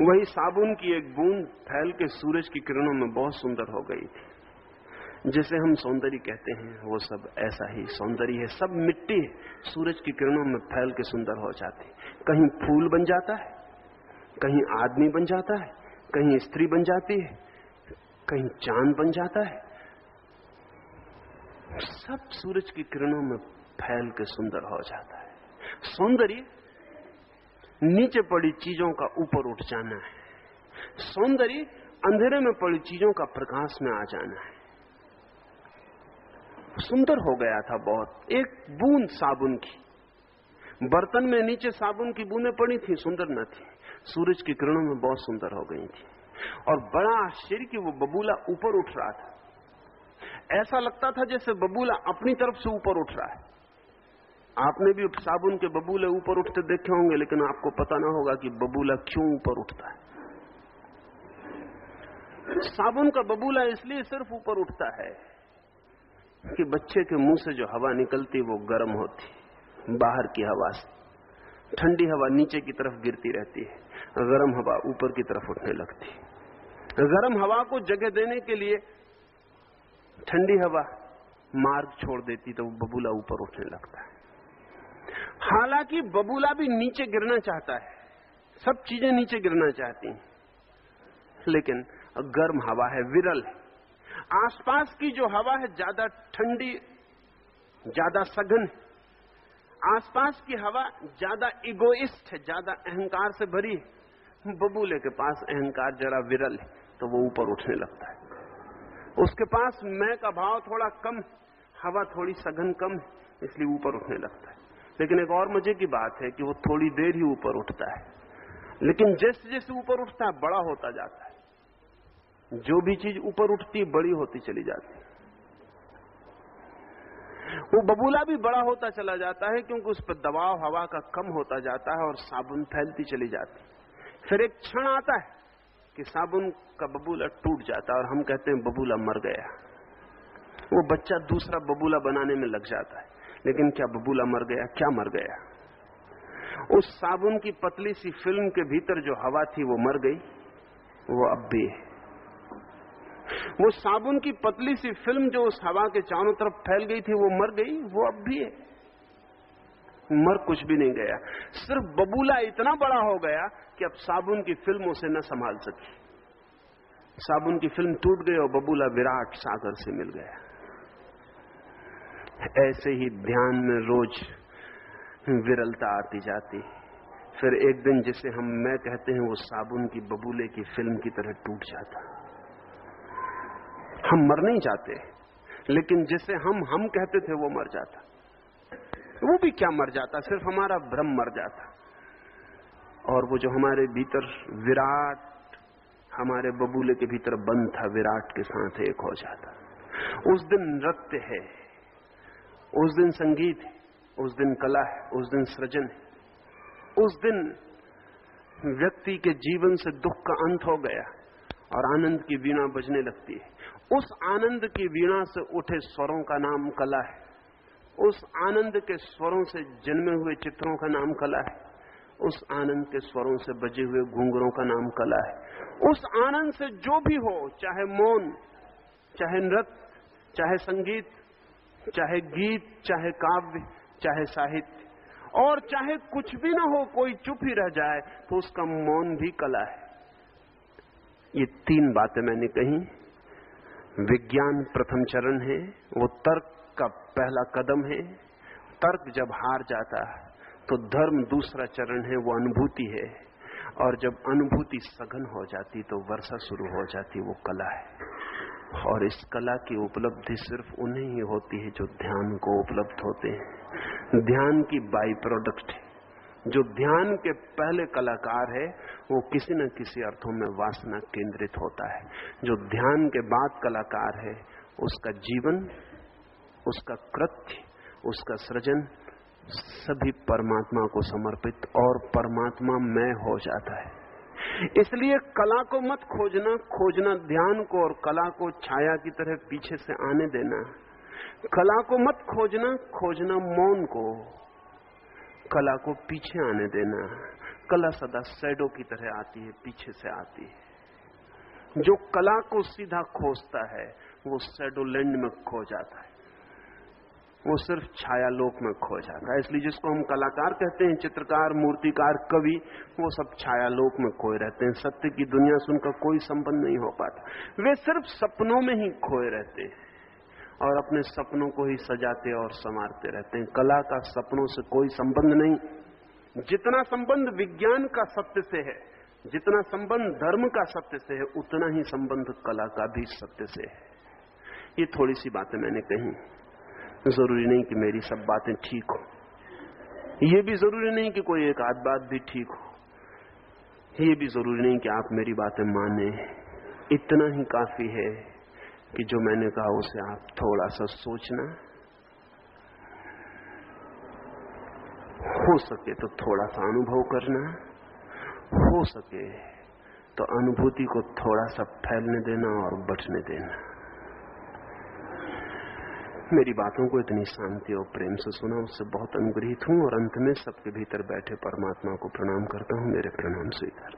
वही साबुन की एक बूंद फैल के सूरज की किरणों में बहुत सुंदर हो गई थी। जिसे हम सौंदर्य कहते हैं, वो सब ऐसा ही सौंदर्य है। सब मिट्टी है, सूरज की किरणों में फैल के सुंदर हो जाती। कहीं फूल बन जाता है, कहीं आदमी बन जाता है, कहीं स्त्री बन जाती है, कहीं चांद बन जाता है। सब सूरज की किरणों में फैल के सुंदर हो जाता है। सौंदर्य नीचे पड़ी चीजों का ऊपर उठ जाना है। सौंदर्य अंधेरे में पड़ी चीजों का प्रकाश में आ जाना है। सुंदर हो गया था बहुत। एक बूंद साबुन की, बर्तन में नीचे साबुन की बूंदें पड़ी थी, सुंदर न थी, सूरज की किरणों में बहुत सुंदर हो गई थी। और बड़ा आश्चर्य कि वो बबूला ऊपर उठ रहा था। ऐसा लगता था जैसे बबूला अपनी तरफ से ऊपर उठ रहा है। आपने भी साबुन के बबूले ऊपर उठते देखे होंगे, लेकिन आपको पता ना होगा कि बबूला क्यों ऊपर उठता है। साबुन का बबूला इसलिए सिर्फ ऊपर उठता है कि बच्चे के मुंह से जो हवा निकलती वो गर्म होती, बाहर की हवा से। ठंडी हवा नीचे की तरफ गिरती रहती है, गर्म हवा ऊपर की तरफ उठने लगती। गर्म हवा को जगह देने के लिए ठंडी हवा मार्ग छोड़ देती तो बबूला ऊपर उठने लगता है। हालांकि बबूला भी नीचे गिरना चाहता है, सब चीजें नीचे गिरना चाहती हैं, लेकिन गर्म हवा है, विरल है। आसपास की जो हवा है ज्यादा ठंडी, ज्यादा सघन है। आसपास की हवा ज्यादा इगोइस्ट है, ज्यादा अहंकार से भरी है। बबूले के पास अहंकार जरा विरल है तो वो ऊपर उठने लगता है। उसके पास मैं का भाव थोड़ा कम, हवा थोड़ी सघन कम है, इसलिए ऊपर उठने लगता है। लेकिन एक और मजे की बात है कि वो थोड़ी देर ही ऊपर उठता है, लेकिन जैसे जैसे ऊपर उठता है बड़ा होता जाता है। जो भी चीज ऊपर उठती बड़ी होती चली जाती है। वो बबूला भी बड़ा होता चला जाता है क्योंकि उस पर दबाव हवा का कम होता जाता है और साबुन फैलती चली जाती। फिर एक क्षण आता है कि साबुन का बबूला टूट जाता है और हम कहते हैं बबूला मर गया। वो बच्चा दूसरा बबूला बनाने में लग जाता है, लेकिन क्या बबूला मर गया? क्या मर गया? उस साबुन की पतली सी फिल्म के भीतर जो हवा थी वो मर गई, वो अब भी है। वो साबुन की पतली सी फिल्म जो उस हवा के चारों तरफ फैल गई थी वो मर गई, वो अब भी है। मर कुछ भी नहीं गया, सिर्फ बबूला इतना बड़ा हो गया कि अब साबुन की फिल्म उसे न संभाल सकी। साबुन की फिल्म टूट गई और बबूला विराट सागर से मिल गया। ऐसे ही ध्यान में रोज विरलता आती जाती। फिर एक दिन जिसे हम मैं कहते हैं वो साबुन की बबूले की फिल्म की तरह टूट जाता। हम मर नहीं जाते, लेकिन जिसे हम कहते थे वो मर जाता। वो भी क्या मर जाता, सिर्फ हमारा भ्रम मर जाता। और वो जो हमारे भीतर विराट, हमारे बबूले के भीतर बंद था, विराट के साथ एक हो जाता। उस दिन नृत्य है, उस दिन संगीत है, उस दिन कला है, उस दिन सृजन है। उस दिन व्यक्ति के जीवन से दुख का अंत हो गया और आनंद की वीणा बजने लगती है। उस आनंद की वीणा से उठे स्वरों का नाम कला है। उस आनंद के स्वरों से जन्मे हुए चित्रों का नाम कला है। उस आनंद के स्वरों से बजे हुए घुंघरों का नाम कला है। उस आनंद से जो भी हो, चाहे मौन, चाहे नृत्य, चाहे संगीत, चाहे गीत, चाहे काव्य, चाहे साहित्य, और चाहे कुछ भी ना हो, कोई चुप ही रह जाए, तो उसका मौन भी कला है। ये तीन बातें मैंने कही। विज्ञान प्रथम चरण है, वो तर्क का पहला कदम है। तर्क जब हार जाता है तो धर्म दूसरा चरण है, वो अनुभूति है। और जब अनुभूति सघन हो जाती तो वर्षा शुरू हो जाती, वो कला है। और इस कला की उपलब्धि सिर्फ उन्हें ही होती है जो ध्यान को उपलब्ध होते हैं। ध्यान की बाई प्रोडक्ट है। जो ध्यान के पहले कलाकार है वो किसी न किसी अर्थों में वासना केंद्रित होता है। जो ध्यान के बाद कलाकार है उसका जीवन, उसका कृत्य, उसका सृजन सभी परमात्मा को समर्पित और परमात्मा में हो जाता है। इसलिए कला को मत खोजना, खोजना ध्यान को, और कला को छाया की तरह पीछे से आने देना। कला को मत खोजना, खोजना मौन को, कला को पीछे आने देना। कला सदा शैडो की तरह आती है, पीछे से आती है। जो कला को सीधा खोजता है वो शैडो लैंड में खो जाता है, वो सिर्फ छाया लोक में खो जाता है। इसलिए जिसको हम कलाकार कहते हैं, चित्रकार, मूर्तिकार, कवि, वो सब छाया लोक में खोए रहते हैं। सत्य की दुनिया से उनका कोई संबंध नहीं हो पाता। वे सिर्फ सपनों में ही खोए रहते हैं और अपने सपनों को ही सजाते और संवारते रहते हैं। कला का सपनों से कोई संबंध नहीं। जितना संबंध विज्ञान का सत्य से है, जितना संबंध धर्म का सत्य से है, उतना ही संबंध कला का भी सत्य से है। ये थोड़ी सी बातें मैंने कही। जरूरी नहीं कि मेरी सब बातें ठीक हो, ये भी जरूरी नहीं कि कोई एक आध बात भी ठीक हो, ये भी जरूरी नहीं कि आप मेरी बातें माने। इतना ही काफी है कि जो मैंने कहा उसे आप थोड़ा सा सोचना, हो सके तो थोड़ा सा अनुभव करना, हो सके तो अनुभूति को थोड़ा सा फैलने देना और बचने देना। मेरी बातों को इतनी शांति और प्रेम से सुना, उससे बहुत अनुग्रहित हूं। और अंत में सबके भीतर बैठे परमात्मा को प्रणाम करता हूं। मेरे प्रणाम स्वीकार।